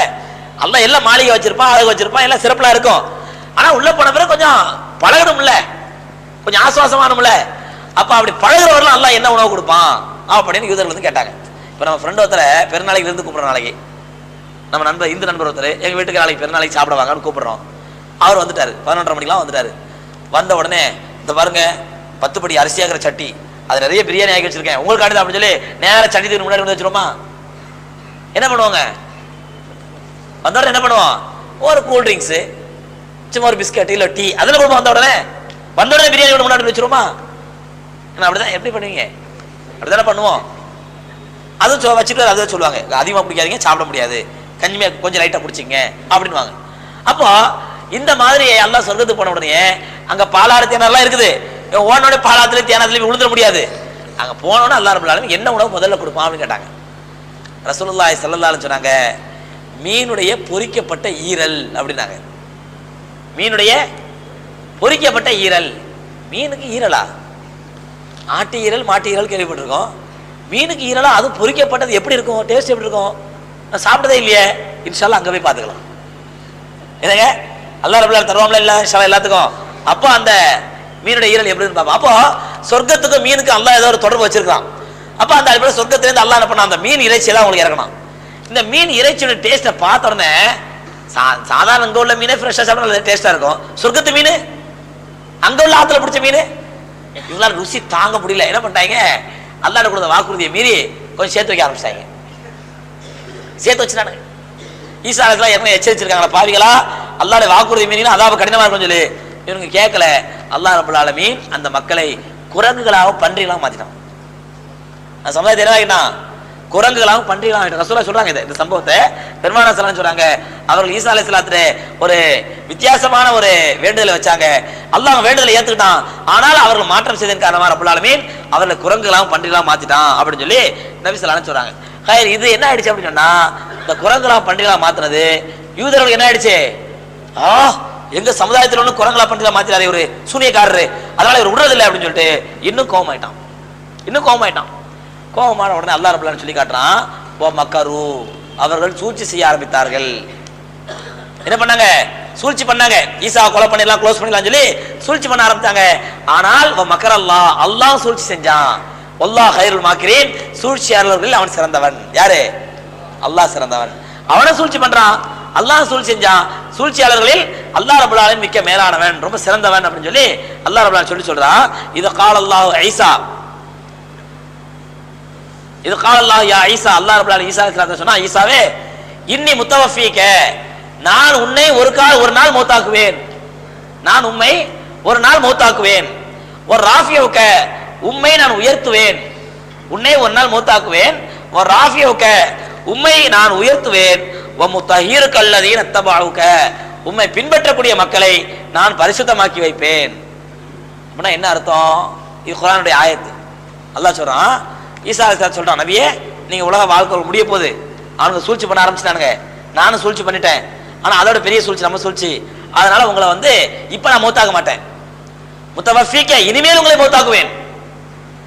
எல்லாம் எல்லாம் மாளிகை வச்சிருப்பான், அழகு வச்சிருப்பான், எல்லாம் சிறப்பா இருக்கும். ஆனா உள்ள போன பிறகு கொஞ்சம் பழகணும்ல, கொஞ்சம் ஆசுவாசமானும்ல. அப்ப அப்படி பழகிறவர்கள் எல்லாம் என்ன உணவு கொடுப்பான் அப்படின்னு யூதர்கள் வந்து கேட்டாங்க. இப்ப நம்ம ஃப்ரெண்ட் ஒருத்தரை பெருநாளைக்கு இருந்து கூப்பிடுற நாளைக்கு, நம்ம நண்பர் இந்து நண்பர் ஒருத்தர் எங்க வீட்டுக்கு நாளைக்கு பெருநாளைக்கு சாப்பிட வாங்கன்னு கூப்பிடுறோம். அவர் வந்துட்டாரு, 11:30 மணிக்கெல்லாம் வந்துட்டாரு. வந்த உடனே இந்த பாருங்க 10 படி அரிசியாகிற சட்டி, அது நிறைய பிரியாணி ஆகி வச்சிருக்கேன், உங்களுக்கு ஆடுது அப்படின்னு சொல்லி நேரம் சட்டி தூக்கி முன்னாடி வந்து வச்சிருமா. என்ன பண்ணுவாங்க? வந்தோடனே என்ன பண்ணுவோம்? ஒரு கூல் ட்ரிங்க்ஸு, சும்மா ஒரு பிஸ்கட் இல்லை டீ அதில் கொடுப்போம். வந்த உடனே பிரியாணி முன்னாடி வச்சிருமா. அப்படிதான் எப்படி பண்ணுவீங்க? அப்படித்தானே பண்ணுவோம். அதுவும் வச்சுட்டு அதுதான் சொல்லுவாங்க, அதிகமாக பிடிக்காதீங்க, சாப்பிட முடியாது, கஞ்சிமே கொஞ்சம் லைட்டாக பிடிச்சிங்க அப்படின்வாங்க. அப்போ இந்த மாதிரி எல்லாம் சொர்க்கத்துக்கு போன உடனே அங்க பாலாறு தேனெல்லாம் இருக்குது. ஓனோட பாலாத்துலேயும் தேனாத்துலேயும் விழுந்துட முடியாது. அங்க போனோன்னு அல்லாஹ் ரப்பல் ஆலமீன் என்ன உணவு முதல்ல கொடுப்பான் அப்படின்னு கேட்டாங்க. ரசூலுல்லாஹி ஸல்லல்லாஹு அலைஹி வஸல்லம் சொன்னாங்க, மீனுடைய பொரிக்கப்பட்ட ஈரல் அப்படின்னாங்க. மீனுடைய பொரிக்கப்பட்ட ஈரல். மீனுக்கு ஈரலா? ஆட்டு ஈரல், மாட்டு ஈரல் கேள்விப்பட்டிருக்கோம். மீனுக்கு ஈரலா? அது பொரிக்கப்பட்டது எப்படி இருக்கும்? டேஸ்ட் எப்படி இருக்கும்? நான் சாப்பிட்டதே இல்லையே. இன்ஷா அல்லாஹ் அங்க போய் பார்த்துக்கலாம். என்னங்க அல்லாஹ் ரப்பல் ஆலமீன் தருவாங்களா இல்ல இன்ஷா அல்லாஹ் எல்லாத்துக்கும். அப்போ அந்த மீனுடைய ஈரல் எப்படின்னு பார்ப்போம். அப்போ சொர்க்கத்துக்கு மீனுக்கு அல்லாஹ் ஏதோ ஒரு தொடர்பு வச்சிருக்கான். அப்போ அந்த அடிப்படையில் சொர்க்கத்திலேருந்து அல்லாஹ் என்ன பண்ண அந்த மீன் இறைச்சியெல்லாம் உங்களுக்கு இறக்கணும். இந்த மீன் இறைச்சியோட டேஸ்ட்டை பார்த்த உடனே சாதாரண அங்கே உள்ள மீனே ஃப்ரெஷ்ஷாக சாப்பிட டேஸ்ட்டாக இருக்கும். சொர்க்கத்து மீன், அங்கே உள்ள ஆற்றுல பிடிச்ச மீன், இவங்களால ருசி தாங்க முடியல. என்ன பண்ணிட்டாங்க? அல்லாஹ் கொடுத்த வாக்குறுதியை மீறி கொஞ்சம் சேர்த்து வைக்க ஆரம்பிச்சிட்டாங்க. சேர்த்து வச்சுட்டானுங்க. ஈசா அலைஹிஸ்ஸலாம் ஏற்கனவே எச்சரிச்சிருக்காங்களா, பாவிகளா அல்லாஹ்வுடைய வாக்குறுதி மீறினா அதாப கடினமா இருக்கும் சொல்லி. இவங்க கேட்கல. அல்லாஹ் ரப்பல் ஆலமீன் அந்த மக்களை குரங்குகளாக பன்றிகளாக மாத்திட்டான். அந்த சமுதாயத்தை என்ன ஆகிட்டான்? குரங்குகளாக பன்றிகளாக. ரசூலுல்லாஹ் சொல்றாங்க இந்த சம்பவத்தை. பெருமானார் ஸல்லல்லாஹு அலைஹி வஸல்லம் சொல்றாங்க, அவர்கள் ஈசா அலைஹிஸ்ஸலாத்துல ஒரு வித்தியாசமான ஒரு வேண்டுதலை வச்சாங்க. அல்லாஹ் வேண்டுதலை ஏத்துக்கிட்டான். ஆனால் அவர்கள் மாற்றம் செய்ததன் காரணமாக ரப்பல் ஆலமீன் அவர்களை குரங்குகளாக பன்றிகளாக மாத்திட்டான் அப்படின்னு சொல்லி நபி ஸல்லல்லாஹு அலைஹி வஸல்லம் சொல்றாங்க. இது என்ன ஆயிடுச்சு அப்படின்னு சொன்னா, இந்த குரங்குகளா பண்டிகளா மாத்தினது யூதர்களுக்கு என்ன ஆயிடுச்சு? எங்க சமுதாயத்தில் ஒண்ணு குரங்குகளா பண்டிகளா மாத்தினாரு இவரு சூனியக்காரரு, அதனால இவர் விடுறதில்லை அப்படின்னு சொல்லிட்டு இன்னும் கோபமாயிட்டான். கோபமான உடனே அல்லாஹ் ரப்பல் ஆலமீன் சொல்லி காட்டுறான், ஓ மக்கரு, அவர்கள் சூழ்ச்சி செய்ய ஆரம்பித்தார்கள். என்ன பண்ணாங்க? சூழ்ச்சி பண்ணாங்க. ஈசாவை கொலை பண்ணிடலாம், க்ளோஸ் பண்ணிடலாம் சொல்லி சூழ்ச்சி பண்ண ஆரம்பித்தாங்க. ஆனால் மக்கர் அல்லாஹ் சூழ்ச்சி செஞ்சான். அல்லாஹ் கைருல் மாக்கிரீன், சூழ்ச்சியாளர்கள் அவன் சிறந்தவன். யாரு? அல்லாஹ் சிறந்தவன். அவனை சூழ்ச்சி பண்றான், அல்லாஹ் சூழ்ச்சி செஞ்சான். சூழ்ச்சியாளர்களில் அல்லாஹ் ரப்பல் ஆலமீன் மிக்க மேலானவன், ரொம்ப சிறந்தவன் அப்படின்னு சொல்லி அல்லாஹ் ரப்பல் ஆலமீன் சொல்றான். இது கால அல்லாஹ் ஈசா, இது கால அல்லாஹ் யா ஈசா, அல்லாஹ் ரப்பல் ஆலமீன் ஈசா அலைஹிஸ்ஸலாம் சொன்னா, ஈசாவே இன்னி முத்தவஃபீக, நான் உன்னை ஒரு நாள் மௌத்தாக்குவேன், நான் உம்மை ஒரு நாள் மௌத்தாக்குவேன். ஒரு ராஃபியவுக்க, உம்மை நான் உயர்த்துவேன், உன்னை ஒரு நாள் மௌத்தாக்குவேன். ஒரு ராஃபியவுக்க, உம்மை நான் உயர்த்துவேன். வமுத்தஹீருக அல்லதீன தபஅவுக, உம்மை பின்பற்றக்கூடிய மக்களை நான் பரிசுத்தமாக்கி வைப்பேன். அப்படின்னா என்ன அர்த்தம்? இது குர்ஆனுடைய ஆயத்து. அல்லாஹ் சொல்றான், ஈசா அலைஹிஸ்ஸலாம் சொல்றான், நபியே நீங்க உலக வாழ்க்கை முடிய போகுது, அவனுங்க சூழ்ச்சி பண்ண ஆரம்பிச்சிட்டானுங்க, நானும் சூழ்ச்சி பண்ணிட்டேன், ஆனா அதோட பெரிய சூழ்ச்சி நம்ம சூழ்ச்சி, அதனால உங்களை இப்ப நான் மௌத்தாக்க மாட்டேன். முத்தவஃபீக, இனிமேல் உங்களை மௌத்தாக்குவேன்.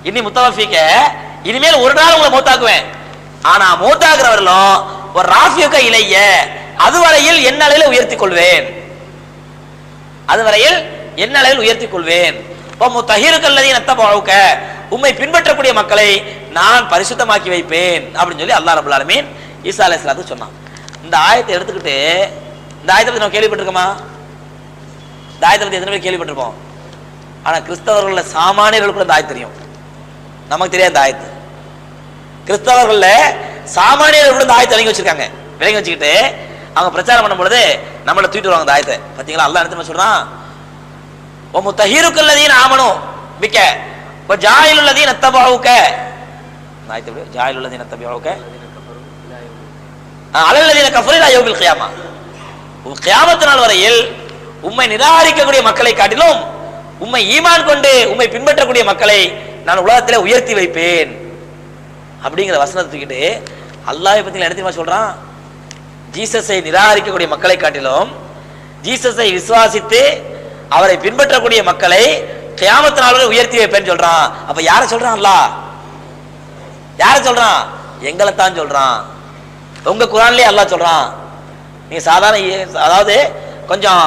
இன்னி முத்தவஃபீக, இனிமேல் ஒரு நாள் உங்களை மௌத்தாக்குவேன். ஆனா மௌத்தாக்குறவர்களும் ஒரு ராஃபியக இலைய, அதுவரையில் என் நிலையில உயர்த்திக் கொள்வேன், அதுவரையில் என் நிலையில் உயர்த்திக் கொள்வேன். உம்மை பின்பற்றக்கூடிய மக்களை நான் பரிசுத்தமாக்கி வைப்பேன் அப்படின்னு சொல்லி அல்லாஹ் ரப்பல் ஆலமீன் ஈசா அலைஹிஸ்ஸலாத்துக்கு சொன்னான். இந்த ஆயத்தை எடுத்துக்கிட்டு, இந்த ஆயத்தை பத்தி நம்ம கேள்விப்பட்டிருக்கோமா? இந்த ஆயத்தை பத்தி எத்தனை பேர் கேள்விப்பட்டிருப்போம்? ஆனா கிறிஸ்தவர்கள சாமானியர்களுக்கு இந்த ஆயத்து தெரியும், நமக்கு தெரியாது. இந்த ஆயத்து கிறிஸ்தவர்கள சாமானியர்கள் இந்த ஆயத்தை விளங்கி வச்சிருக்காங்க. விளங்கி வச்சுக்கிட்டு அவங்க பிரச்சாரம் பண்ணும் பொழுது நம்மளை தூக்கிட்டு வருவாங்க இந்த ஆயத்தை. பார்த்தீங்களா? அல்லாஹ் என்ன சொல்றான், ஓ முத்தஹீருக்கல்லதீன ஆமனு பிக்க ஓ ஜாயிலுல்லதீன தபவுக நாய்த்தபடி ஜாயிலுல்லதீன தபவுக அலல்லதீன கஃபரு இலா யௌமில் கியாமா. கியாமத் நாள் வரையில் உம்மை நிராகரிக்கக்கூடிய மக்களை காட்டிலும் உம்மை ஈமான் கொண்டு உம்மை பின்பற்றக்கூடிய மக்களை நான் உலகத்திலே உயர்த்தி வைப்பேன் அப்படிங்கிற வசனத்தை தூக்கிட்டு அல்லாஹ்வை பத்தி என்ன தெரியுமா சொல்றான்? ஜீசஸை நிராகரிக்கக்கூடிய மக்களை காட்டிலும் ஜீசஸை விசுவாசித்து அவரை பின்பற்றக்கூடிய மக்களை கியாமத் நாள் வரை உயர்த்தி வைப்பேன்னு சொல்றான். அப்ப யார சொல்றான்? அல்லாஹ் யார சொல்றான்? எங்களை தான் சொல்றான். உங்க குர்ஆன்லயே அல்லாஹ் சொல்றான். நீங்க சாதாரண அதாவது கொஞ்சம்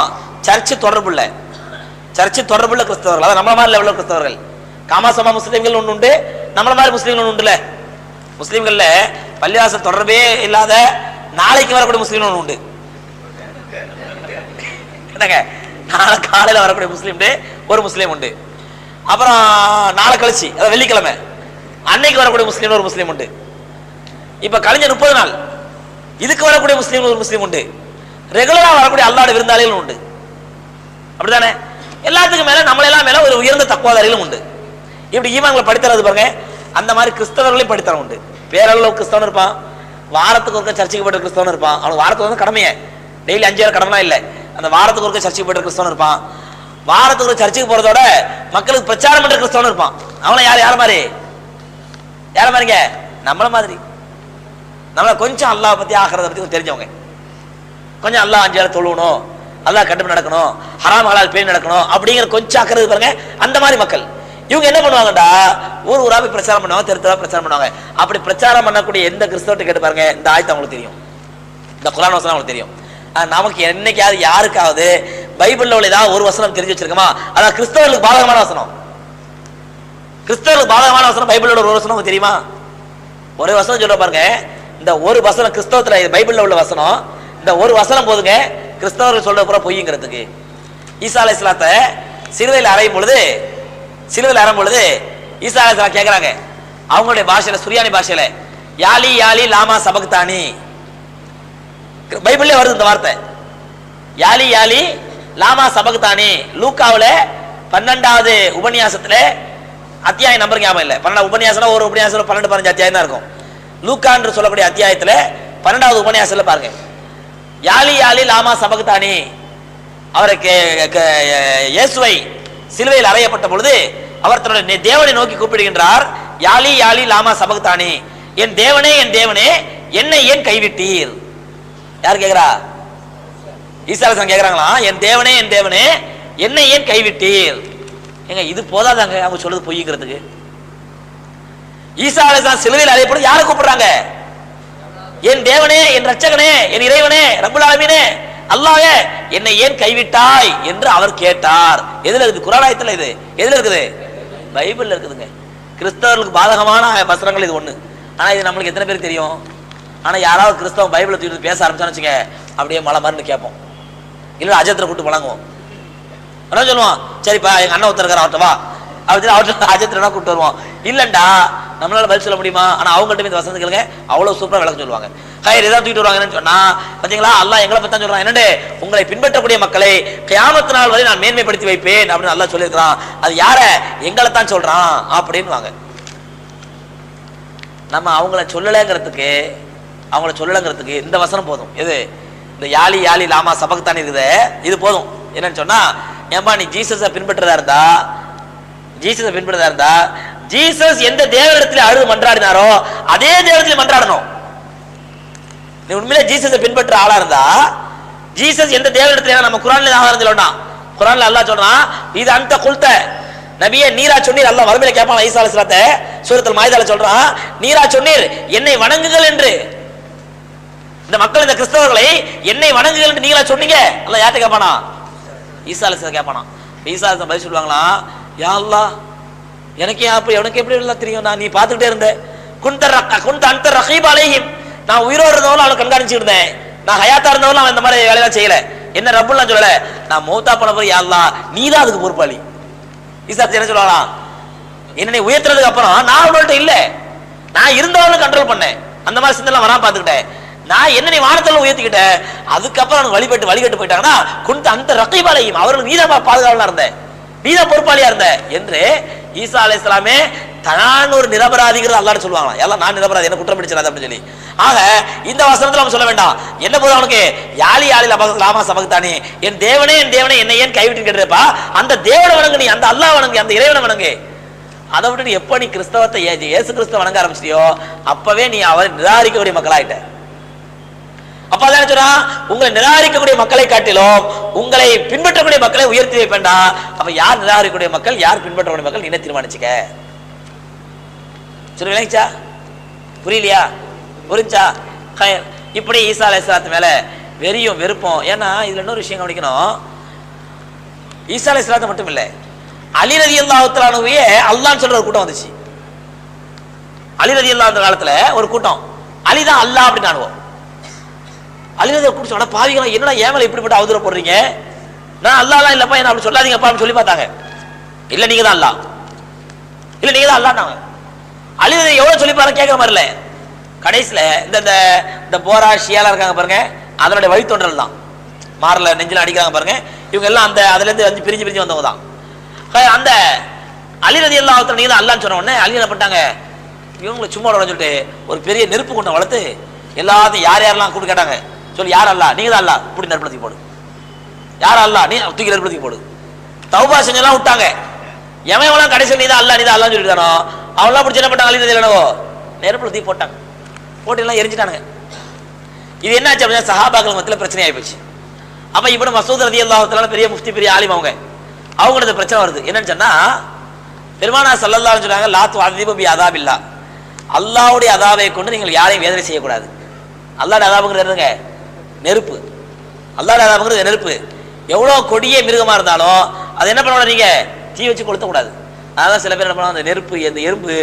சர்ச்சு தொடர்புள்ள கிறிஸ்தவர்கள், அதாவது நம்மள மாதிரி லெவலில் கிறிஸ்தவர்கள், காமாசமா முஸ்லீம்கள் ஒன்று உண்டு, நம்மள மாதிரி முஸ்லீம்கள் ஒன்று உண்டுல. முஸ்லீம்கள்ல பள்ளிவாசல் தொடர்பே இல்லாத நாளைக்கு வரக்கூடிய முஸ்லீம் ஒன்று உண்டு. என்னங்க, நாளை காலையில் வரக்கூடிய முஸ்லீம் ஒரு முஸ்லீம் உண்டு. அப்புறம் நாளை கழிச்சு, அதாவது வெள்ளிக்கிழமை அன்னைக்கு வரக்கூடிய முஸ்லீம் ஒரு முஸ்லீம் உண்டு. இப்ப கழிஞ்ச 30 நாள் இதுக்கு வரக்கூடிய முஸ்லீம் ஒரு முஸ்லீம் உண்டு. ரெகுலரா வரக்கூடிய அல்லாஹ்வுடைய விருந்தாளிகள் உண்டு. அப்படிதானே? எல்லாத்துக்கும் மேல நம்மளெல்லாம் மேல ஒரு உயர்ந்த தக்குவாதாரிகளும் உண்டு. இப்படி ஈமான்களை படித்தறது பாருங்க. அந்த மாதிரி கிறிஸ்தவர்களையும் படித்தரம் உண்டு. பேரளவு கிறிஸ்தவன் இருப்பான், வாரத்துக்கு ஒருக்க சர்ச்சைக்கு போய்ட்டு கிறிஸ்தவன் இருப்பான். அவனுக்கு வாரத்துக்கு வந்து கடமையே, டெய்லி 5 நேரம் கடமைலாம் இல்லை. அந்த வாரத்துக்கு ஒருக்க சர்ச்சைக்கு போய்ட்டு கிறிஸ்தவன் இருப்பான். வாரத்துக்கு ஒரு சர்ச்சைக்கு போறதோட மக்களுக்கு பிரச்சாரம் பண்ற கிறிஸ்தவன் இருப்பான். அவனை யார மாதிரிங்க? நம்மள மாதிரி. நம்மள கொஞ்சம் அல்லாஹ் பத்தி ஆகிறத பத்தி தெரிஞ்சவங்க, கொஞ்சம் அல்லாஹ் 5 நேரம் தொழுவணும், அல்லாஹ் கட்டுப்படி நடக்கணும், ஹராம் ஹலால் பேணி நடக்கணும் அப்படிங்கிற கொஞ்சம் ஆக்கிறது பாருங்க. அந்த மாதிரி மக்கள் இவங்க என்ன பண்ணுவாங்கடா, ஊர் ஊரா போய் பிரச்சாரம் பண்ணுவாங்க, தெருத்தா பிரச்சாரம் பண்ணுவாங்க. அப்படி பிரச்சாரம் பண்ணக்கூடிய எந்த கிறிஸ்தவத்தை கேட்டு பாருங்க, இந்த ஆயத்தை அவங்களுக்கு தெரியும், இந்த குர்ஆன் வசனம் அவங்களுக்கு தெரியும். நமக்கு என்னைக்காவது யாருக்காவது பைபிள்ல உள்ள ஏதாவது ஒரு வசனம் தெரிஞ்சு வச்சிருக்கோமா? அதான் கிறிஸ்தவர்களுக்கு பாதகமான வசனம். கிறிஸ்தவர்களுக்கு பாதகமான வசனம் பைபிளோட ஒரு வசனம் தெரியுமா? ஒரே வசனம் சொல்ல பாருங்க. இந்த ஒரு வசனம் கிறிஸ்தவத்துல பைபிள்ல உள்ள வசனம், இந்த ஒரு வசனம் போதுங்க கிறிஸ்தவர்கள் சொல்ற பூரா பொய்ங்கிறதுக்கு. ஈசா அலைஹிஸ்ஸலாத்தை சிலுவையில் அறையும் பொழுது ஈசா அலைஹிஸ்ஸலாம் கேட்கிறாங்க அவங்களுடைய பாஷையில, சுரியானி பாஷையில, யாலி யாலி லாமா சபக்தானி. பைபிள்ல வருது இந்த வார்த்தை, யாலி யாலி லாமா சபக்தானி. லூக்காவுல 12வது உபன்யாசத்துல, அத்தியாயம் நம்பர் ஞாபகம் இல்லை, 12 உபன்யாசம், ஒரு உபன்யாசம் 12-15 அத்தியாயம் தான் இருக்கும். லூக்கா என்று சொல்லக்கூடிய அத்தியாயத்துல 12வது உபன்யாசத்துல பாருங்க, யாலி யாலி லாமா சபக்தானி. அவருக்கு இயேசுவை சிலுவையில் அறையப்பட்ட பொழுது அவர் தன்னுடைய தேவனை நோக்கி கூப்பிடுகின்றார், யாலி யாலி லாமா சபக்தானி, என் தேவனே என்னை ஏன் கைவிட்டீர்? யார் கேக்குறா? ஈசா அலைஹிஸ்ஸலாம் கேக்குறாங்களா, என் தேவனே என்னை ஏன் கைவிட்டீர்? ஏங்க இது போதாதாங்க அவங்க சொல்றது பொய்ங்கிறதுக்கு? ஈசா அலைஹிஸ்ஸலாம் சிலுவையில் அறையப்பட்டு யாரை கூப்பிடுறாங்க? என் தேவனே, என் ரட்சகனே, என் இறைவனே, ரப்புல் ஆலமீனே, அல்லாஹ்வே என்னை ஏன் கைவிட்டாய் என்று அவர் கேட்டார். எதுல இருக்குது? குர்ஆன் ஆயத்துல. இது எதுல இருக்குது? பைபிள்ல இருக்குதுங்க. கிறிஸ்தவர்களுக்கு பாதகமான வசனங்கள் இது ஒண்ணு. ஆனா இது நம்மளுக்கு எத்தனை பேருக்கு தெரியும்? ஆனா யாராவது கிறிஸ்தவன் பைபிளை தூக்கிட்டு பேச ஆரம்பிச்சான்னு வச்சுங்க, அப்படியே மலை மருந்து கேட்போம், இல்ல அஜத்துல கூட்டு வழங்குவோம். என்ன சொல்லுவான்? சரிப்பா எங்க அண்ணன் ஒருத்தர் இருக்கார், அவர்கிட்ட வா, அவர்கிட்ட அஜத்துல கூப்பிட்டு வருவோம். இல்லண்டா நம்மளால பதில் சொல்ல முடியுமா? ஆனா அவங்கள்ட்ட இந்த வசனத்தை கேளுங்க, அவ்வளவு சூப்பரா விளக்கம் சொல்லுவாங்க. ஹைர் ஏதாவது தூக்கிட்டு வருவாங்கன்னு சொன்னா பாத்தீங்களா, அல்லாஹ் எங்களை பத்தி தான் சொல்றான். என்னண்டு, உங்களை பின்பற்றக்கூடிய மக்களை கியாமத் நாள் வரை நான் மேன்மைப்படுத்தி வைப்பேன் அப்படின்னு அல்லாஹ் சொல்லியிருக்கிறான். அது யார? எங்களை தான் சொல்றான் அப்படின்னு வாங்க. நம்ம அவங்கள சொல்லலைங்கிறதுக்கு இந்த வசனம் போதும். எது? இந்த யாலி யாலி லாமா சபக்தான் இருக்குது, இது போதும். என்னன்னு சொன்னா, ஏன்பா நீ ஜீசஸை பின்பற்றதா இருந்தா ஜீசஸ் எந்த தேவனிடத்தில் அழுது மன்றாடினாரோ அதே தேவனிடத்தில் மன்றாடணும். நீ உண்மையிலே ஜீசஸை பின்பற்ற ஆளா இருந்தா, ஜீசஸ் எந்த தேவனிடத்தில், நம்ம குர்ஆன்ல ஆதாரம் சொல்லணும். குர்ஆன்ல அல்லாஹ் சொல்றான், இது அந்த குல்த நபியே நீரா சொன்னீர். அல்லாஹ் மறுமையில கேட்பான் ஈசா அலைஹிஸ்ஸலாத்தை, சூரத்துல் மாயிதால சொல்றான், நீரா சொன்னீர் என்னை வணங்குங்கள் என்று. இந்த மக்கள், இந்த கிறிஸ்தவர்களை என்னை வணங்குங்கள் என்று நீங்களா சொன்னீங்க. அல்லாஹ் யார்கிட்ட கேட்பானா? ஈசா அலைஹிஸ்ஸலாம் கேட்பானா. ஈசா அலைஹிஸ்ஸலாம் பதில் சொல்லுவாங்களா, யா அல்லாஹ் எனக்கு எப்படி எல்லாம் தெரியும், நான் நீ பார்த்துக்கிட்டே இருந்தேன். குந்த அந்த ரகீப் அலைஹிம், நான் உயிரோடு இருந்தவங்களும் அவனை கண்காணிச்சுட்டு இருந்தேன், நான் ஹயாத்தா இருந்தவங்களும் அவன் இந்த மாதிரி வேலையெல்லாம் செய்யல. என்ன ரப்புல்லாம் சொல்லல, நான் மௌத்தா போன போய் யா அல்லாஹ் நீதான் அதுக்கு பொறுப்பாளி. ஈசா என்ன சொல்லுவாங்களா, என்ன நீ உயர்த்துறதுக்கு அப்புறம் நான் அவங்கள்ட்ட இல்ல, நான் இருந்தவங்களும் கண்ட்ரோல் பண்ணேன், அந்த மாதிரி சிந்தனை வராம பார்த்துக்கிட்டேன். நான் என்ன நீ வானத்துல உயர்த்திக்கிட்டேன், அதுக்கப்புறம் அவனுக்கு வழிகட்டு போயிட்டாங்கன்னா குந்த அந்த ரகீப் அலைஹிம், அவர்களுக்கு நீதான் பாதுகாவலா இருந்தேன். நீதான் பொறுப்பாளியா இருந்த என்று ஈசா அலைஹிஸ்ஸலாமே தான் ஒரு நிரபராதிங்கிறது அல்லாஹ்னு சொல்லுவாங்க. எல்லாம் நான் நிரபராதி, என்ன குற்றம் பிடிச்சிடாத அப்படின்னு சொல்லி. ஆக இந்த வசனத்துல நம்ம சொல்ல வேண்டாம், என்ன போதும் அவனுக்கு யாழி யாழி லாமா சபக்தானே, என் தேவனே என்னை ஏன் கைவிட்டு கேட்டுப்பா, அந்த தேவனை வணங்கு, நீ அந்த அல்லாஹ் வணங்கு, அந்த இறைவனை வணங்கு. அதை விட்டு எப்ப நீ கிறிஸ்தவத்தை இயேசு கிறிஸ்துவ வணங்க ஆரம்பிச்சிட்டியோ அப்பவே நீ அவரை நிராகரிக்கக்கூடிய மக்களாயிட்ட. அப்ப அதான் சொல்றா, உங்களை நிராகரிக்கக்கூடிய மக்களை காட்டிலும் உங்களை பின்பற்றக்கூடிய மக்களை உயர்த்தி வைப்பேன்டா. அப்ப யார் நிராகரிக்கக்கூடிய மக்கள், யார் பின்பற்றக்கூடிய மக்கள், நீ தீர்மானிச்சுக்க. சொல்லுங்களா? புரியலையா? புரிஞ்சா? இப்படி ஈசா அலைஹிஸ்ஸலாத்து மேல வெறியும் வெறுப்போம். ஏன்னா இதுல இன்னொரு விஷயம் கவனிக்கணும். ஈசா அலைஹிஸ்ஸலாத்து மட்டும் இல்ல, அலி ரலியல்லாஹு தஆலா அன்ஹுவே அல்லாஹ்னு சொல்ற ஒரு கூட்டம் வந்துச்சு. அலி ரலியல்லாஹு அந்த காலத்துல ஒரு கூட்டம், அலி தான் அல்லாஹ் அப்படின்னு ஆனுவோம். அலி ரலியல்லாஹு கூட்டம் சொன்னா, பாவிகளா என்னடா ஏன் மேல இப்படிப்பட்ட அவதூற போடுறீங்க, நான் அல்லாஹ்லாம் இல்லப்பா, என்ன அப்படி சொல்லாதீங்கப்பா அப்படின்னு சொல்லி பார்த்தாங்க. இல்ல நீங்க தான் அல்லாஹ், இல்ல நீங்க தான் அல்லாஹ்னாங்க. அலி ரலியல்லாஹு எவ்வளவு சொல்லி பாருங்க, கேட்கற மாதிரி இல்ல. கடைசியில இந்த போரா ஷியாலா இருக்காங்க பாருங்க, அதனுடைய வழித்தொன்றல் தான், மாறல நெஞ்சில அடிக்கிறாங்க பாருங்க, இவங்க எல்லாம் அந்த அதுல இருந்து பிரிஞ்சு வந்தவங்க தான். அந்த அலி ரலியல்லாஹு தஆலா நீங்க தான் அல்லாஹ்னு சொன்ன உடனே அலி என்ன பண்ணிட்டாங்க, இவங்களை சும்மா சொல்லிட்டு ஒரு பெரிய நெருப்பு கொண்ட வளர்த்து எல்லாத்தையும் யார் யாரெல்லாம் கூப்பிட்டு கேட்டாங்க, சொல்லி யார் அல்லாஹ், நீங்க தான் அல்லாஹ், இப்படி நெருப்பு தூக்கி போடு, யார் அல்லாஹ், நீ தூக்கி நெருப்பு தூக்கி போடு. தௌபா செஞ்செல்லாம் விட்டாங்க. எவன் கடைசியில் நீ தான் அல்லாஹ்னு சொல்லிட்டானோ அவெல்லாம் பிடிச்சி என்ன பண்ணாங்க, அலி ரலியல்லாஹு நெருப்புல தூக்கி போட்டாங்க, போட்டு எல்லாம் எரிஞ்சிட்டானுங்க. இது என்னாச்சு அப்படின்னா சஹாபாக்கள் மத்தியில் பிரச்சனை ஆகி போச்சு. அப்ப இப்படி மசூத் ரலியல்லாஹு தஆலா பெரிய முஃப்தி, பெரிய ஆலிம், அவங்களுக்கு பிரச்சனை வருது. என்னன்னு சொன்னா, பெருமானார் ஸல்லல்லாஹு அலைஹி வஸல்லம் லா துஅذிபு பி அஸாபில்லா, அல்லாஹ்வுடைய அதாவை கொண்டு நீங்கள் யாரையும் வேதனை செய்யக்கூடாது. அல்லாஹ்வுடைய அதாபுங்கிறது நெருப்பு, அல்லாஹ்வுடைய அதாபுங்கிறது நெருப்பு. எவ்வளவு கொடிய மிருகமா இருந்தாலும் அது என்ன பண்ணணும், நீங்க தீ வச்சு கொளுத்த கூடாது. அதான் சில பேர் என்ன பண்ணுவாங்க, அந்த நெருப்பு, இந்த எறும்பு,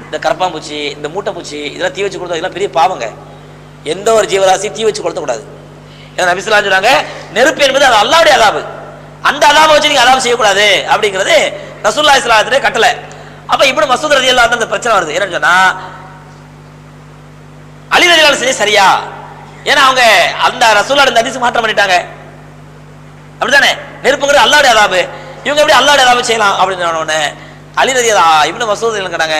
இந்த கரப்பாம்பூச்சி, இந்த மூட்டைப்பூச்சி, இதெல்லாம் தீ வச்சு கொடுத்தா இதெல்லாம் பெரிய பாவங்க. எந்த ஒரு ஜீவராசி தீ வச்சு கொளுத்த கூடாது. ஏன்னா நபி ஸல்லல்லாஹு அலைஹி வஸல்லம் சொல்றாங்க, நெருப்பு என்பது அது அல்லாஹ்வுடைய அதாபு, அந்த அதாபை வச்சு நீங்க அதாபு செய்யக்கூடாது அப்படிங்கிறது ரசூலுல்லாஹி ஸல்லல்லாஹு அலைஹி வஸல்லம் கட்டளை. அப்ப இப்படி மசூத் ரலியல்லாஹு அன்ஹு அந்த பிரச்சனை வருது. என்னன்னு சொன்னா, அலி ரலியல்லாஹு அன்ஹு சரியா, ஏன்னா அவங்க அந்த ரசூலுல்லாஹி அந்த ஹதீஸ் மாற்றம் பண்ணிட்டாங்க, அப்படிதானே? நெருப்புங்கிறது அல்லாஹ்வுடைய அதாபு, இவங்க எப்படி அல்லாஹ்வுடைய அதாபு செய்யலாம் அப்படின்னு உடனே அலி ரலியல்லாஹு இப்னு மசூத் கேட்டாங்க,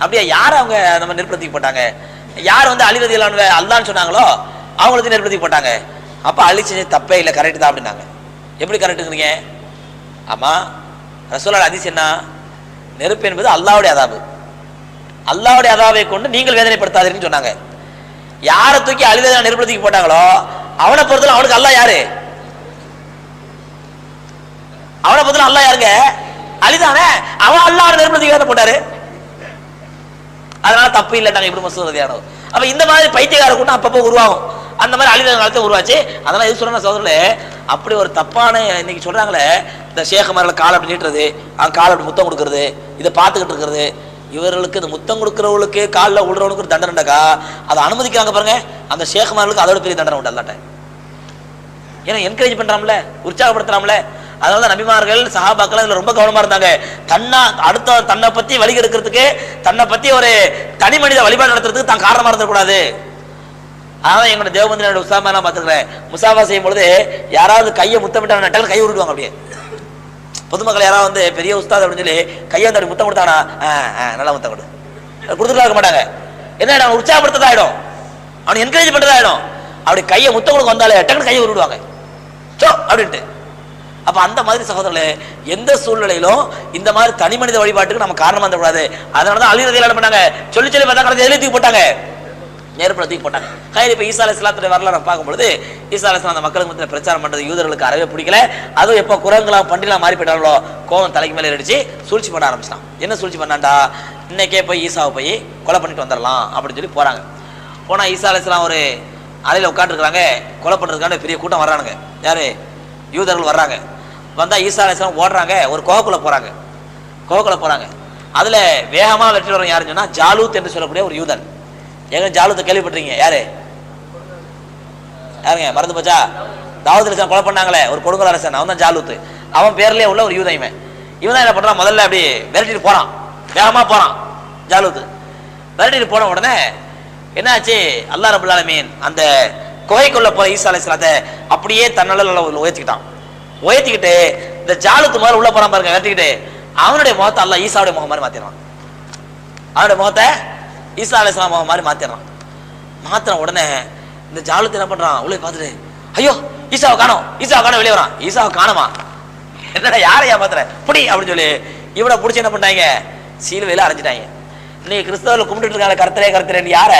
அப்படியே யார் அவங்க நம்ம நெருப்பு போட்டாங்க, யார் அலி ரலியல்லாஹு அன்ஹு அல்லாஹ்னு சொன்னாங்களோ அவங்களுக்கு நெருப்பு போட்டாங்க. அப்ப அலி செஞ்ச தப்பே இல்லை, கரெக்ட் தான் அப்படின்னாங்க. எப்படி கரெக்டுங்கிறீங்க? ஆமா, ரசூலுல்லாஹி ஹதீஸ் என்ன, நெருப்பு என்பது அல்லாஹ்வுடைய அதாபு, அல்லாஹ்வுடைய அதாபை கொண்டு நீங்கள் வேதனைப்படுத்தாதீங்கன்னு சொன்னாங்க. யாரை தூக்கி அலி ரலியல்லாஹு நெருப்பு தூக்கி போட்டாங்களோ அவனை பொறுத்தல அவனுக்கு அல்லாஹ் யாரு, அவனை பொறுத்தல அல்லாஹ் யாருங்க, அலிதானே. அவன் அல்லாஹ் நெருப்பு தூக்கி போட்டாரு, அதனால தப்பு இல்லைட்டாங்க இப்படி மசூத் ரலியல்லாஹு அன்ஹு. அப்ப இந்த மாதிரி பைத்தியக்கார கூட்டம் அப்பப்போ உருவாகும். அந்த மாதிரி அலி காலத்தை உருவாச்சு. அதெல்லாம் எது சொல்ற சோதரே, அப்படி ஒரு தப்பான இன்னைக்கு சொல்றாங்களே, இந்த ஷேഖமார்ல கால் அப்படி நீட்டுறது, கால் அப்படி முத்தம் கொடுக்கறது, இதை பார்த்துக்கிட்டு இருக்கிறது, இவர்களுக்கு இந்த முத்தம் கொடுக்கறவங்களுக்கு காலில் விடுறவனுக்கு தண்டனை உண்டாக்கா, அதை அனுமதிக்கிறாங்க பாருங்க. அந்த ஷேഖமார்களுக்கு அதோட பெரிய தண்டனை உண்டு அல்லாட்ட. ஏன்னா என்கரேஜ் பண்றாம்ல, உற்சாகப்படுத்துறாம்ல. அதனாலதான் நபிமார்கள் சஹாபாக்கள் இதுல ரொம்ப கவனமா இருந்தாங்க. தன்னை பத்தி வழி எடுக்கிறதுக்கு, தன்னை பத்தி ஒரு தனி மனித வழிபாடு நடத்துறதுக்கு தான் காரணமா இருந்தக்கூடாது. அதான் எங்களோட தேவபந்திரோட உசாமா எல்லாம் பாத்துக்கிறேன், முசாஃபா செய்யும் பொழுது யாராவது கையை முத்தமிட்டா நட்டாலும் கையை உருட்டுவாங்க. அப்படியே பொதுமக்கள் யாராவது பெரிய உஸ்தாத் அப்படின்னு சொல்லி கையை வந்து முத்தம் கொடுத்தானா, நல்லா முத்தம் கொடுத்துட்டு இருக்க மாட்டாங்க. என்ன அவன் உற்சாகப்படுத்ததாயிடும், அவன் என்கரேஜ் பண்றதாயிடும். அப்படி கையை முத்தம் கொடுக்க வந்தாலே டக்குனு கையை உருடுவாங்க அப்படின்ட்டு. அப்ப அந்த மாதிரி சகோதரர்களே, எந்த சூழ்நிலையிலும் இந்த மாதிரி தனி மனித வழிபாட்டுக்கு நம்ம காரணமா இருந்தக்கூடாது. அதனாலதான் அலி ரலியல்லாஹு பண்ணாங்க, சொல்லி பார்த்தா கடை எதிர்த்து போட்டாங்க, நெருப்புல தூக்கி போட்டாங்க. இப்ப ஈசா அலைஹிஸ்ஸலாத்துடைய வரலாறு பார்க்கும்பொழுது, ஈசா அலைஹிஸ்ஸலாம் அந்த மக்களுக்கு மத்தியில் பிரச்சாரம் பண்றது யூதர்களுக்கு அறவே பிடிக்கல. அதுவும் எப்போ குரங்குலாம் பண்டிலாம் மாறி போயிட்டாங்களோ கோவம் தலைக்கு மேலே அடிச்சு சூழ்ச்சி பண்ண ஆரம்பிச்சிட்டான். என்ன சூழ்ச்சி பண்ணாண்டா, இன்னைக்கே போய் ஈசாவை போய் கொலை பண்ணிட்டு வந்துடலாம் அப்படின்னு சொல்லி போறாங்க. போனா ஈசா அலைஹிஸ்ஸலாம் ஒரு அறையில உட்காந்துருக்காங்க, கொலை பண்றதுக்கான பெரிய கூட்டம் வர்றானுங்க. யாரு? யூதர்கள் வர்றாங்க. வந்தா ஈசா அலைஹிஸ்ஸலாம் ஓடுறாங்க, ஒரு குகைக்குள்ள போறாங்க. அதுல வேகமா வெற்றி வரும் யாருன்னு சொன்னா ஜாலூத் என்று சொல்லக்கூடிய ஒரு யூதன். எங்க ஜாலூத்தை கேள்விப்பட்டிருக்கீங்க? யாருங்க மறந்து போச்சா? தாவூத் அலைஹிஸ்ஸலாம் கொலை பண்ணாங்களே ஒரு கொடுங்கோல் அரசன், அவன் தான் ஜாலூத். அவன் பேர்லயே உள்ள ஒரு யூதன். இவன் தான் என்ன பண்றான், முதல்ல அப்படி விரட்டிட்டு போறான், வேகமா போறான் ஜாலூத். விரட்டிட்டு போன உடனே என்னாச்சு, அல்லாஹ் ரப்பல் ஆலமீன் அந்த குகைக்குள்ள போற ஈசா அலைஹிஸ்ஸலாத்தை அப்படியே தன்னல உயர்த்திக்கிட்டான். உயர்த்திக்கிட்டு இந்த ஜாலுத்து முதல்ல உள்ள போறான் பாருங்க வெட்டிக்கிட்டு, அவனுடைய முகத்தை அல்லாஹ் ஈசாவுடைய முகம் மாதிரி மாத்திடுறான். அவனுடைய முகத்தை ஈசா அலைஹிஸ்ஸலாம் முகம் மாதிரி மாத்திடுறான். மாத்தின உடனே இந்த ஜாலுத்து என்ன பண்றான், உள்ளே பார்த்துட்டு ஐயோ ஈசாவை காணோம், ஈசாவை காணோம், வெளியே வரான். ஈசாவை காணுமா, என்னடா யாரையா மாத்திர புடி அப்படின்னு சொல்லி இவனை பிடிச்சி என்ன பண்ணாங்க, சீலுவையில அரைஞ்சிட்டாங்க. இன்னைக்கு கிறிஸ்தவர்கள் கும்பிட்டு இருக்காங்க கர்த்தரே கர்த்தரேன்னு யார,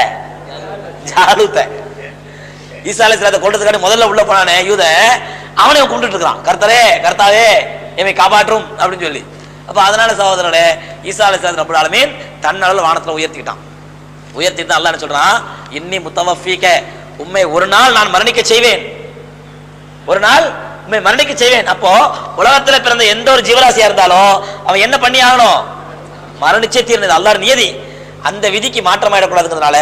ஜாலுத்த. ஈசா அலைஹிஸ்ஸலாத்தை கொல்றதுக்காண்டி முதல்ல உள்ள போனானே யூத, அவனையும் கும்பிட்டு இருக்கான், கர்த்தரே கர்த்தாவே எமை காப்பாற்றும் அப்படின்னு சொல்லி. அப்ப அதனால சகோதரர்களே, ஈசா அலைஹிஸ்ஸலாம் ரப்பல் ஆலமீன் தன்னளவு வானத்துல உயர்த்திட்டான். உயர்த்திட்டு அல்லாஹ் என்ன சொல்றான், இன்னி முத்தவஃபீக, உம்மை ஒரு நாள் நான் மரணிக்க செய்வேன், ஒரு நாள் உம்மை மரணிக்க செய்வேன். அப்போ உலகத்துல பிறந்த எந்த ஒரு ஜீவராசியா இருந்தாலும் அவன் என்ன பண்ணி ஆகணும், மரணிச்சே தீர்ந்தது அல்லாஹ் நியதி. அந்த விதிக்கு மாற்றமாயிடக்கூடாதுங்கிறதுனால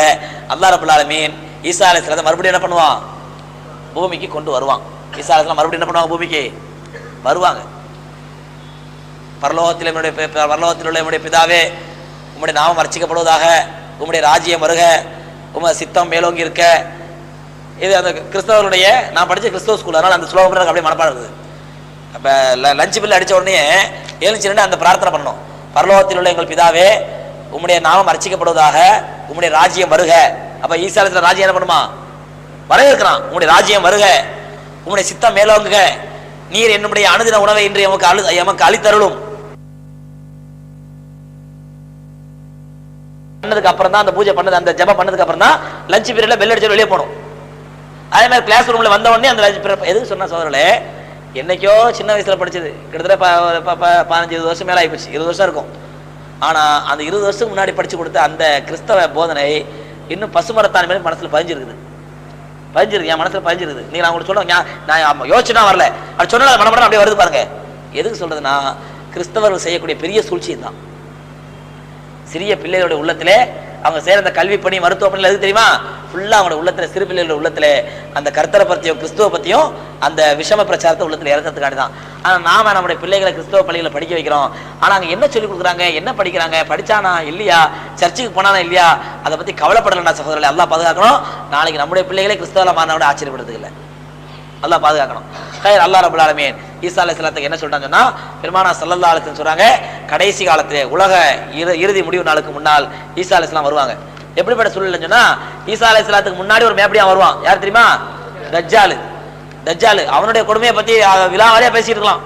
அல்லாஹ் ரப்பல் ஆலமீன் ஈசா அலைஹிஸ்ஸலாத்தை மறுபடியும் என்ன பண்ணுவான், பூமிக்கு கொண்டு வருவான். ஈசா அலைஹிஸ்ஸலாம் மறுபடியும் என்ன பண்ணுவாங்க, பூமிக்கு வருவாங்க. பரலோகத்தில் உள்ள என்னுடைய பிதாவே, உம்முடைய நாமம் அர்ச்சிக்கப்படுவதாக, உம்முடைய ராஜ்யம் வருக, உமது சித்தம் மேலோங்கி இருக்க. இது அந்த கிறிஸ்தவருடைய, நான் படித்த கிறிஸ்தவ ஸ்கூல், அதனால் அந்த ஸ்லோகம் அப்படியே மனப்பாடம் இருக்குது. அப்போ லஞ்ச் பில் அடித்த உடனே எழுந்துச்சு அந்த பிரார்த்தனை பண்ணணும். பரலோகத்தில் உள்ள எங்கள் பிதாவே, உம்முடைய நாமம் அர்ச்சிக்கப்படுவதாக, உம்முடைய ராஜ்யம் வருக. அப்போ ஈசா அலைஹிஸ்ஸலாம் ராஜ்யம் என்ன பண்ணுமா, வரவேற்கிறான். உம்முடைய ராஜ்யம் வருக, உம்முடைய சித்தம் மேலோங்குக, நீர் என்னுடைய அனுதின உணவை இன்று எமக்கு அளித்தருளும். பண்ணதுக்கு அப்புறம் தான் அந்த பூஜை பண்ணது, அந்த ஜபம் பண்ணதுக்கு அப்புறம் தான் லஞ்ச் பீரியட்ல பெல் அடிச்சு வெளியே போகணும். அதே மாதிரி கிளாஸ் ரூம்ல வந்த உடனே அந்த லஞ்ச் பீரியட் எதுக்கு சொன்னா சோதரர்களே, என்னைக்கோ சின்ன வயசுல படிச்சது, கிட்டத்தட்ட 15-20 வருஷம் மேல ஆயிப்போச்சு, 20 வருஷம் இருக்கும். ஆனா அந்த 20 வருஷத்துக்கு முன்னாடி படிச்சு கொடுத்த அந்த கிறிஸ்தவ போதனை இன்னும் பசுமரத்தான மாதிரி மனசுல பதிஞ்சிருக்குது. என் மனசுல பதிஞ்சிருக்குது. நீங்க நான் உங்களுக்கு சொல்றேன், நான் யோசிச்சுனா வரல, அது சொன்னா மனப்படம் அப்படியே வருது பாருங்க. எதுக்கு சொல்றதுன்னா, கிறிஸ்தவர்கள் செய்யக்கூடிய பெரிய சூழ்ச்சி தான். சிறிய பிள்ளைகளுடைய உள்ளத்திலே அவங்க செய்யற அந்த கல்வி பணி, மருத்துவ பணியில் எதுக்கு தெரியுமா, ஃபுல்லா அவங்களோட உள்ளத்துல, சிறு பிள்ளைகளோட உள்ளத்துல அந்த கர்த்தரை பற்றியும் கிறிஸ்துவ பத்தியும் அந்த விஷம பிரச்சாரத்தை உள்ளத்துல இறக்கிறதுக்காண்டி தான். ஆனா நாம நம்முடைய பிள்ளைகளை கிறிஸ்தவ பள்ளிகளை படிக்க வைக்கிறோம். ஆனா அங்க என்ன சொல்லி கொடுக்குறாங்க, என்ன படிக்கிறாங்க, படிச்சானா இல்லையா, சர்ச்சுக்கு போனானா இல்லையா, அதை பத்தி கவலைப்படலன்னா சகோதரர்களே, அல்லாஹ் பாதுகாக்கணும். நாளைக்கு நம்முடைய பிள்ளைகளே கிறிஸ்தவ மாறினோட ஆச்சரியப்படுறதுக்கு இல்லை, அல்லாஹ் பாதுகாக்கணும். அல்லாஹ் ரப்பல் ஆலமீன் ஈசா அலைஹிஸ்ஸலாத்துக்கு என்ன சொல்றான்னு சொன்னா, பெருமானா ஸல்லல்லாஹு அலைஹி வஸல்லம் சொல்றாங்க, கடைசி காலத்திலே உலக இறுதி முடிவு நாளுக்கு முன்னால் ஈசா அலைஹிஸ்ஸலாம் வருவாங்க. எப்படிப்பட்ட சூழ்நிலைன்னு சொன்னா, ஈசா அலைஹிஸ்ஸலாத்துக்கு முன்னாடி ஒரு மேப்படியா வருவான். யார் தெரியுமா, தஜ்ஜால். அவனுடைய கொடுமையை பத்தி விலாவாரியா பேசிட்டு இருக்கலாம்.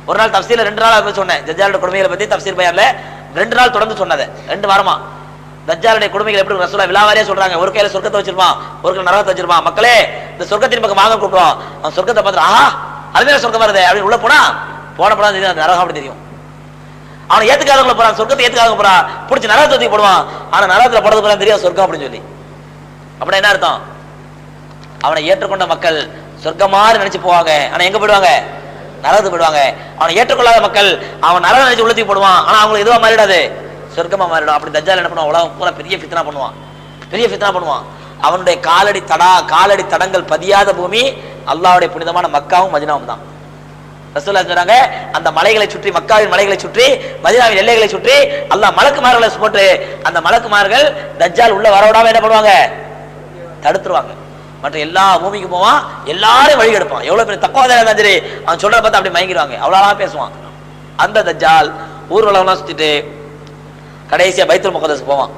ஒரு நாள் தஃப்சீர்ல 2 நாள் பேச சொன்னேன், தஜ்ஜாலுடைய கொடுமைகளை பத்தி தஃப்சீர் பயான்ல 2 நாள் தொடர்ந்து சொன்னது, 2 வாரமா. தஜ்ஜாலுடைய கொடுமைகள் எப்படி ரசூலுல்லாஹ் விலாவாரியா சொல்றாங்க. ஒரு கையில சொர்க்கத்தை வச்சிருப்பான், ஒரு கையில நரகத்தை வச்சிருப்பான். மக்களே இந்த சொர்க்கத்தின் பக்கம் வாங்க கூப்பிடுவான். அவன் சொர்க்கத்தை பார்த்து, ஆஹா அதுவே சொர்க்கம் வருது அப்படின்னு உள்ள போனா தெரியும், அந்த நரகம் அப்படி தெரியும். அவனை ஏத்துக்காதவங்களை போறான், சொர்க்கத்தை ஏத்துக்காதவங்க போறான், பிடிச்சி நரகத்தை தூக்கி போடுவான். ஆனா நரகத்துல போறது போறான் தெரியும் சொர்க்கம் அப்படின்னு சொல்லி. அப்படின்னா என்ன அர்த்தம், அவனை ஏற்றுக்கொண்ட மக்கள் சொர்க்கம் மாதிரி நினைச்சு போவாங்க, ஆனா எங்க போயிடுவாங்க, நரகத்துக்கு போயிடுவாங்க. அவனை ஏற்றுக்கொள்ளாத மக்கள் அவன் நரகம் நினைச்சு உள்ளத்துக்கு போடுவான், ஆனா அவங்களுக்கு எதுவா மாறிடாது, சொர்க்கமா மாறிடும். அப்படி தஜ்ஜால் என்ன பண்ணுவான், உலகம் பூரா பெரிய ஃபித்னா பண்ணுவான். அவனுடைய காலடி தடங்கள் பதியாத பூமி அல்லாஹ்வுடைய புனிதமான மக்காவும் மதீனாவும் தான். ரசூலுல்லாஹ் சொல்றாங்க, அந்த மலைகளை சுற்றி, மக்காவின் மலைகளை சுற்றி, மதீனாவின் எல்லைகளை சுற்றி அல்லாஹ் மலக்குமார்களை போட்டு, அந்த மலக்குமார்கள் தஜ்ஜால் உள்ள வரவிடாம என்ன பண்ணுவாங்க, தடுத்துருவாங்க. மற்ற எல்லா பூமிக்கு போவான், எல்லாரும் வழி எடுப்பான். எவ்வளவு பெரிய தக்குவாதாரி இருந்தாலும் சரி, அவன் சொல்றத பார்த்து அப்படி மயங்கிடுவாங்க, அவ்வளவு பேசுவான். அந்த தஜ்ஜால் ஊர்வலம்லாம் சுத்திட்டு கடைசியா பைத்துல் முகத்தஸ் போவான்.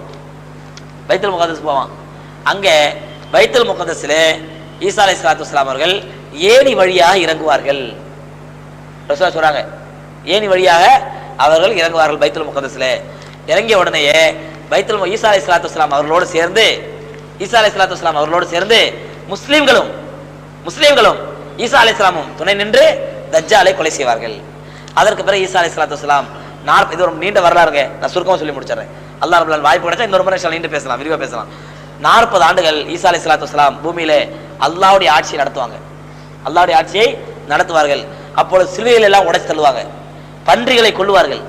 அங்க பைத்துல் முகத்தஸ்ல ஈசா அலைஹிஸ்ஸலாத்து வஸ்ஸலாம் அவர்கள் ஏணி வழியாக இறங்குவார்கள். ரசூலுல்லாஹ் சொல்றாங்க, ஏணி வழியாக அவர்கள் இறங்குவார்கள் பைத்துல் முகத்தஸ்ல. இறங்கிய உடனேயே ஈசா அலைஹிஸ்ஸலாத்து வஸ்ஸலாம் அவர்களோடு சேர்ந்து முஸ்லிம்களும் ஈசா அலைஹிஸ்ஸலாமும் துணை நின்று தஜ்ஜாலை கொலை செய்வார்கள். அதற்கு பிறகு ஈசா அலைஹிஸ்ஸலாத்து வஸ்ஸலாம், இது ஒரு நீண்ட வரலாறுங்க, நான் சுருக்கமா சொல்லி முடிச்சிடறேன். அல்லாஹ் ரப்பல் ஆலமீன் வாய்ப்பு கிடைச்சா இன்னொரு முறை நீண்டு பேசலாம், விரிவா பேசலாம். 40 ஆண்டுகள் ஈசா அலைஹிஸ்ஸலாத்து வஸ்ஸலாம் பூமியிலே அல்லாஹ்வுடைய ஆட்சியை நடத்துவார்கள். அப்பொழுது சிலுவைகள் எல்லாம் உடைச்சு தள்ளுவாங்க, பன்றிகளை கொல்லுவார்கள்.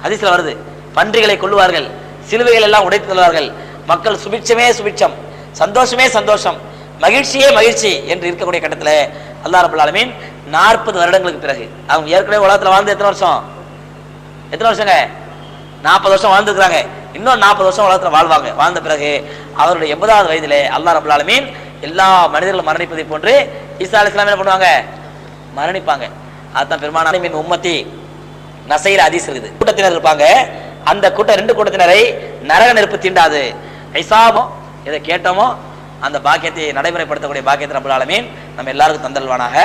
ஹதீஸ்ல வருது, பன்றிகளை கொல்லுவார்கள், சிலுவைகள் எல்லாம் உடைத்து தள்ளுவார்கள். மக்கள் சுபிட்சமே சுபிட்சம், சந்தோஷமே சந்தோஷம், மகிழ்ச்சியே மகிழ்ச்சி என்று இருக்கக்கூடிய கட்டத்தில் அல்லாஹ் ரப்பல் ஆலமீன் 40 வருடங்களுக்கு பிறகு, அவங்க ஏற்கனவே உலகத்தில் வாழ்ந்து எத்தனை வருஷங்க, 40 வருஷம் வாழ்ந்துருக்கிறாங்க. இன்னும் 40 வருஷம் உலகத்தில் வாழ்ந்த பிறகு அவருடைய 80வது வயதிலே அல்லாஹ் ரப்பல் ஆலமீன் எல்லா மனிதர்களும் மரணிப்பதை போன்று ஈசா அலைஹிஸ்ஸலாம் என்ன பண்ணுவாங்க, மரணிப்பாங்க. அதுதான் பெருமானார் மின் உம்மத்தி நசையில் ஹதீஸ் இருக்குது. கூட்டத்தினர் இருப்பாங்க, அந்த கூட்டம் 2 கூட்டத்தினரை நரக நெருப்பு தீண்டாது. ஹிசாபோ எதை கேட்டோமோ அந்த பாக்கியத்தை நடைமுறைப்படுத்தக்கூடிய பாக்கியத்தை ரப்பல் ஆலமீன் நம்ம எல்லாருக்கும் தந்தல்வானாக.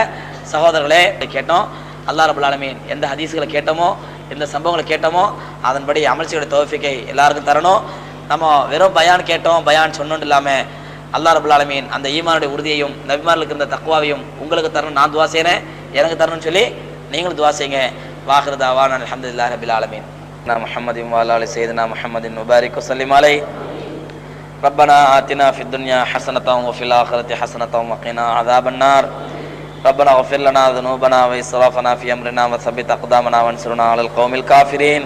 சகோதரர்களே, கேட்டோம் அல்லாஹ் ரப்பல் ஆலமீன் எந்த ஹதீஸ்களை கேட்டோமோ எந்த சம்பவங்களை கேட்டோமோ அதன்படி அமல் செய்ய தௌஃபீக்கை எல்லாருக்கும் தரணும். நம்ம வெறும் பயான் கேட்டோம் பயான் சொன்னோம் இல்லாமல் அல்லாஹ் ரப்பல் ஆலமீன் அந்த ஈமானுடைய உறுதியையும் நபிமார்களுக்கு இருந்த தக்வாவையும் உங்களுக்கு தரணும். நான் துவா செய்கிறேன், எனக்கு தரணும்னு சொல்லி நீங்களும் துவா செய்யுங்க. வாஹிரு தஅவானா அல்ஹம்துலில்லாஹி ரப்பில் ஆலமீன். முஹம்மதின் வ அலா ஆலி சய்யிதினா முஹம்மதின் முபாரிக் வஸல்லிம் அலைஹி. ரப்பனா ஆத்தினா ஃபித் துன்யா ஹஸனத்தன் வ ஃபில் ஆখিরাতি ஹஸனத்தன் வ கினா அஸாபன் நார். ரப்பனா இக்ஃபிர் லனா ذுனூபனா வ இஸ்ராஃபனா ஃபீ அம்ரினா வ ஸப்பித் அக்தாமனா வன்சுர்னா அலல் கௌமில் காஃபிரீன்.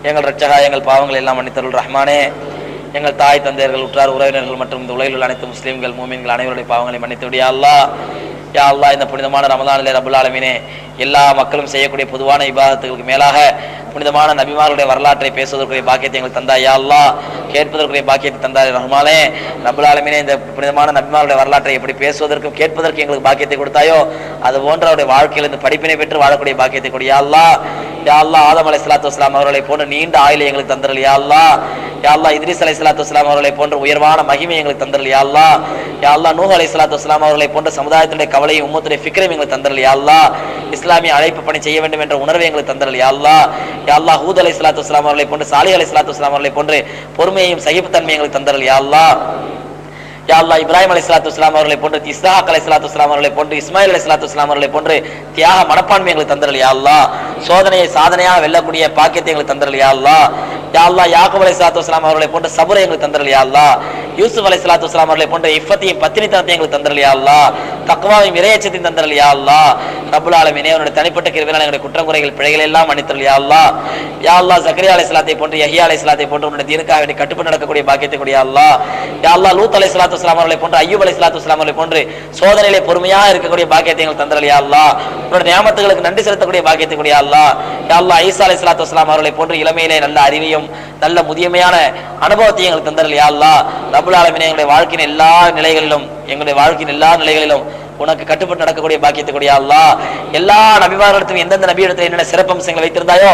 எங்கள் ரட்சகா, எங்கள் பாவங்களை எல்லாம் மன்னித்தருள் ரஹ்மானே. எங்கள் தாய் தந்தையர்கள், உற்றார் உறவினர்கள் மற்றும் இந்த உலகில் உள்ள அனைத்து முஸ்லீம்கள் மூமின்கள் அனைவருடைய பாவங்களை மன்னித்து விடு யா அல்லாஹ். யா அல்லாஹ், இந்த புனிதமான ரமலானிலே ரப்பல் ஆலமீனே எல்லா மக்களும் செய்யக்கூடிய பொதுவான இபாதத்துகளுக்கு மேலாக புனிதமான நபிமார்களுடைய வரலாற்றை பேசுவதற்குரிய பாக்கியத்தை எங்களுக்கு தந்தாய் யா அல்லாஹ். கேட்பதற்குரிய பாக்கியத்தை தந்தாய் ரஹ்மானே. ரப்பல் ஆலமீனே, இந்த புனிதமான நபிமார்களுடைய வரலாற்றை எப்படி பேசுவதற்கும் கேட்பதற்கு எங்களுக்கு பாக்கியத்தை கொடுத்தாயோ அது போன்ற அவருடைய வாழ்க்கையில் இந்த படிப்பினை பெற்று வாழக்கூடிய பாக்கியத்தை கொடு யா அல்லாஹ். யா அல்லாஹ், ஆதம் அலைஹிஸ்ஸலாத்து வஸ்ஸலாம் அவர்களை போன்ற நீண்ட ஆயுளை எங்களுக்கு தந்தரல் யா அல்லாஹ். யா அல்லாஹ், இத்ரீஸ் அலைஹிஸ்ஸலாத்து வஸ்ஸலாம் அவர்களை போன்ற உயர்வான மகிமை எங்களுக்கு தந்தரல் யா அல்லாஹ். யா அல்லாஹ், நூஹ் அலைஹிஸ்ஸலாத்து வஸ்ஸலாம் அவர்களை போன்ற சமுதாயத்துடைய கவலையும் உம்மத்துடைய ஃபிக்ரையும் எங்களுக்கு தந்தரல் யா அல்லாஹ். இஸ்லாமிய அழைப்பு பணி செய்ய வேண்டும் என்ற உணர்வை எங்களுக்கு தந்தரல் யா அல்லாஹ். யா அல்லாஹ், ஹூத் அலைஹிஸ்ஸலாத்து வஸ்ஸலாம் அவர்களை போன்று சாலிஹ் அலைஹிஸ்ஸலாத்து வஸ்ஸலாம் அவர்களை போன்று பொறுமையையும் சகிப்புத்தன்மையும் எங்களுக்கு தந்தரல் யா அல்லாஹ். யா அல்லாஹ், இப்ராஹிம் அலைஹிஸ்ஸலாத்து வஸ்ஸலாம் அவர்களை போன்று இஸ்ஹாக் அலைஹிஸ்ஸலாத்து வஸ்ஸலாம் அவர்களை போன்று இஸ்மாயில் அலைஹிஸ்ஸலாத்து வஸ்ஸலாம் அவர்களை போன்று தியாக மனப்பான்மை எங்களுக்கு தந்தரல் யா அல்லாஹ். சோதனையை சாதனையாக வெல்லக்கூடிய பாக்கியத்தை எங்களுக்கு தந்தரல் யா அல்லாஹ். யா அல்லாஹ், யாக்கூப் அலைஹிஸ்ஸலாத்து வஸ்ஸலாம் அவர்களை போன்ற சபரை எங்களுக்கு தந்தரல் யா அல்லாஹ். யூசுப் அலைஹிஸ்ஸலாத்து வஸ்ஸலாம் அவர்களை போன்ற இஃபத்தையும் பத்தினித்தனத்தையும் எங்களுக்கு தந்தரல் யா அல்லாஹ். தக்வாவையும் இறையச்சத்தையும் தந்தரல் யா அல்லாஹ். ரப்பல் ஆலமீனே, அவருடைய தனிப்பட்ட கிருபையால் எங்களுடைய குற்றம் குறைகள் பிழைகள் எல்லாம் மன்னித்தரல் யா அல்லாஹ். யா அல்லாஹ், ஜக்கரியா அலைஹிஸ்ஸலாத்தை போன்று யஹ்யா அலைஹிஸ்ஸலாத்தை போன்று உன்னுடைய தீனுக்காக வேண்டி கட்டுப்பட்டு நடக்கக்கூடிய பாக்கியத்தை கொடு யா அல்லாஹ். யா அல்லாஹ், லூத் அலைஹிஸ்ஸலாத்து வஸ்ஸலாம் அவர்களை போன்று அய்யூப் அலைஹிஸ்ஸலாத்து வஸ்ஸலாம் அவர்களை போன்று சோதனையிலே பொறுமையாக இருக்கக்கூடிய பாக்கியத்தை எங்களுக்கு தந்தரல் யா அல்லாஹ். உன்னுடைய நியாமத்துகளுக்கு நன்றி செலுத்தக்கூடிய பாக்கியத்தை கொடு யா அல்லாஹ். யா அல்லாஹ், ஈசா அலைஹிஸ்ஸலாத்து வஸ்ஸலாம் அவர்களை போன்று இளமையிலே நல்ல அறிவையும் நல்ல முதியமையான அனுபவத்தையும் எங்களுக்கு தந்தரல் யா அல்லாஹ். ரப்பல் ஆலமீனே, எங்களுடைய வாழ்க்கையின் எல்லா நிலைகளிலும் உனக்கு கட்டுப்பட்டு நடக்கக்கூடிய பாக்கியத்தை கொடு யா அல்லாஹ். எல்லா நபிமார்களிடத்திலும் எந்தெந்த நபியிடத்தில் என்னென்ன சிறப்பம்சங்களை வைத்திருந்தாயோ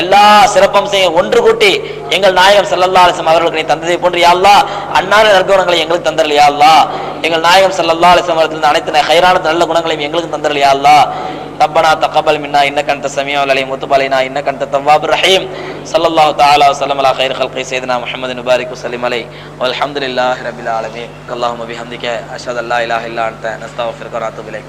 எல்லா சிறப்பம்சங்களையும் ஒன்று கூட்டி எங்கள் நாயகம் ஸல்லல்லாஹு அலைஹி வஸல்லம் அவர்களுக்கு நீ தந்ததை போன்று யா அல்லாஹ் அன்னார நற்குணங்களை எங்களுக்கு தந்தரல் யா அல்லாஹ். எங்கள் நாயகம் ஸல்லல்லாஹு அலைஹி வஸல்லம் அவர்களிடத்தில் அனைத்து ஹைரான நல்ல குணங்களையும் எங்களுக்கு தந்தரல் யா அல்லாஹ். ரப்பனா தக்கபல் மின்னா இன்னக அன்த ஸமீஉல் அலீம் வ துப் அலைனா இன்னக அன்த தவ்வாபுர் ரஹீம். ஸல்லல்லாஹு தஆலா வஸல்லம் அலா கைர் ஹல்கி சய்யிதினா முஹம்மதின் முபாரிக் வஸல்லிம் அலைஹி வல்ஹம்துலில்லாஹி ரப்பில் ஆலமீன். அல்லாஹும்ம பிஹம்திக அஷ்ஹது அல்லா இலாஹா இல்லா அன்த நஸ்தக்ஃபிருக வ நத்தூபு இலைக்.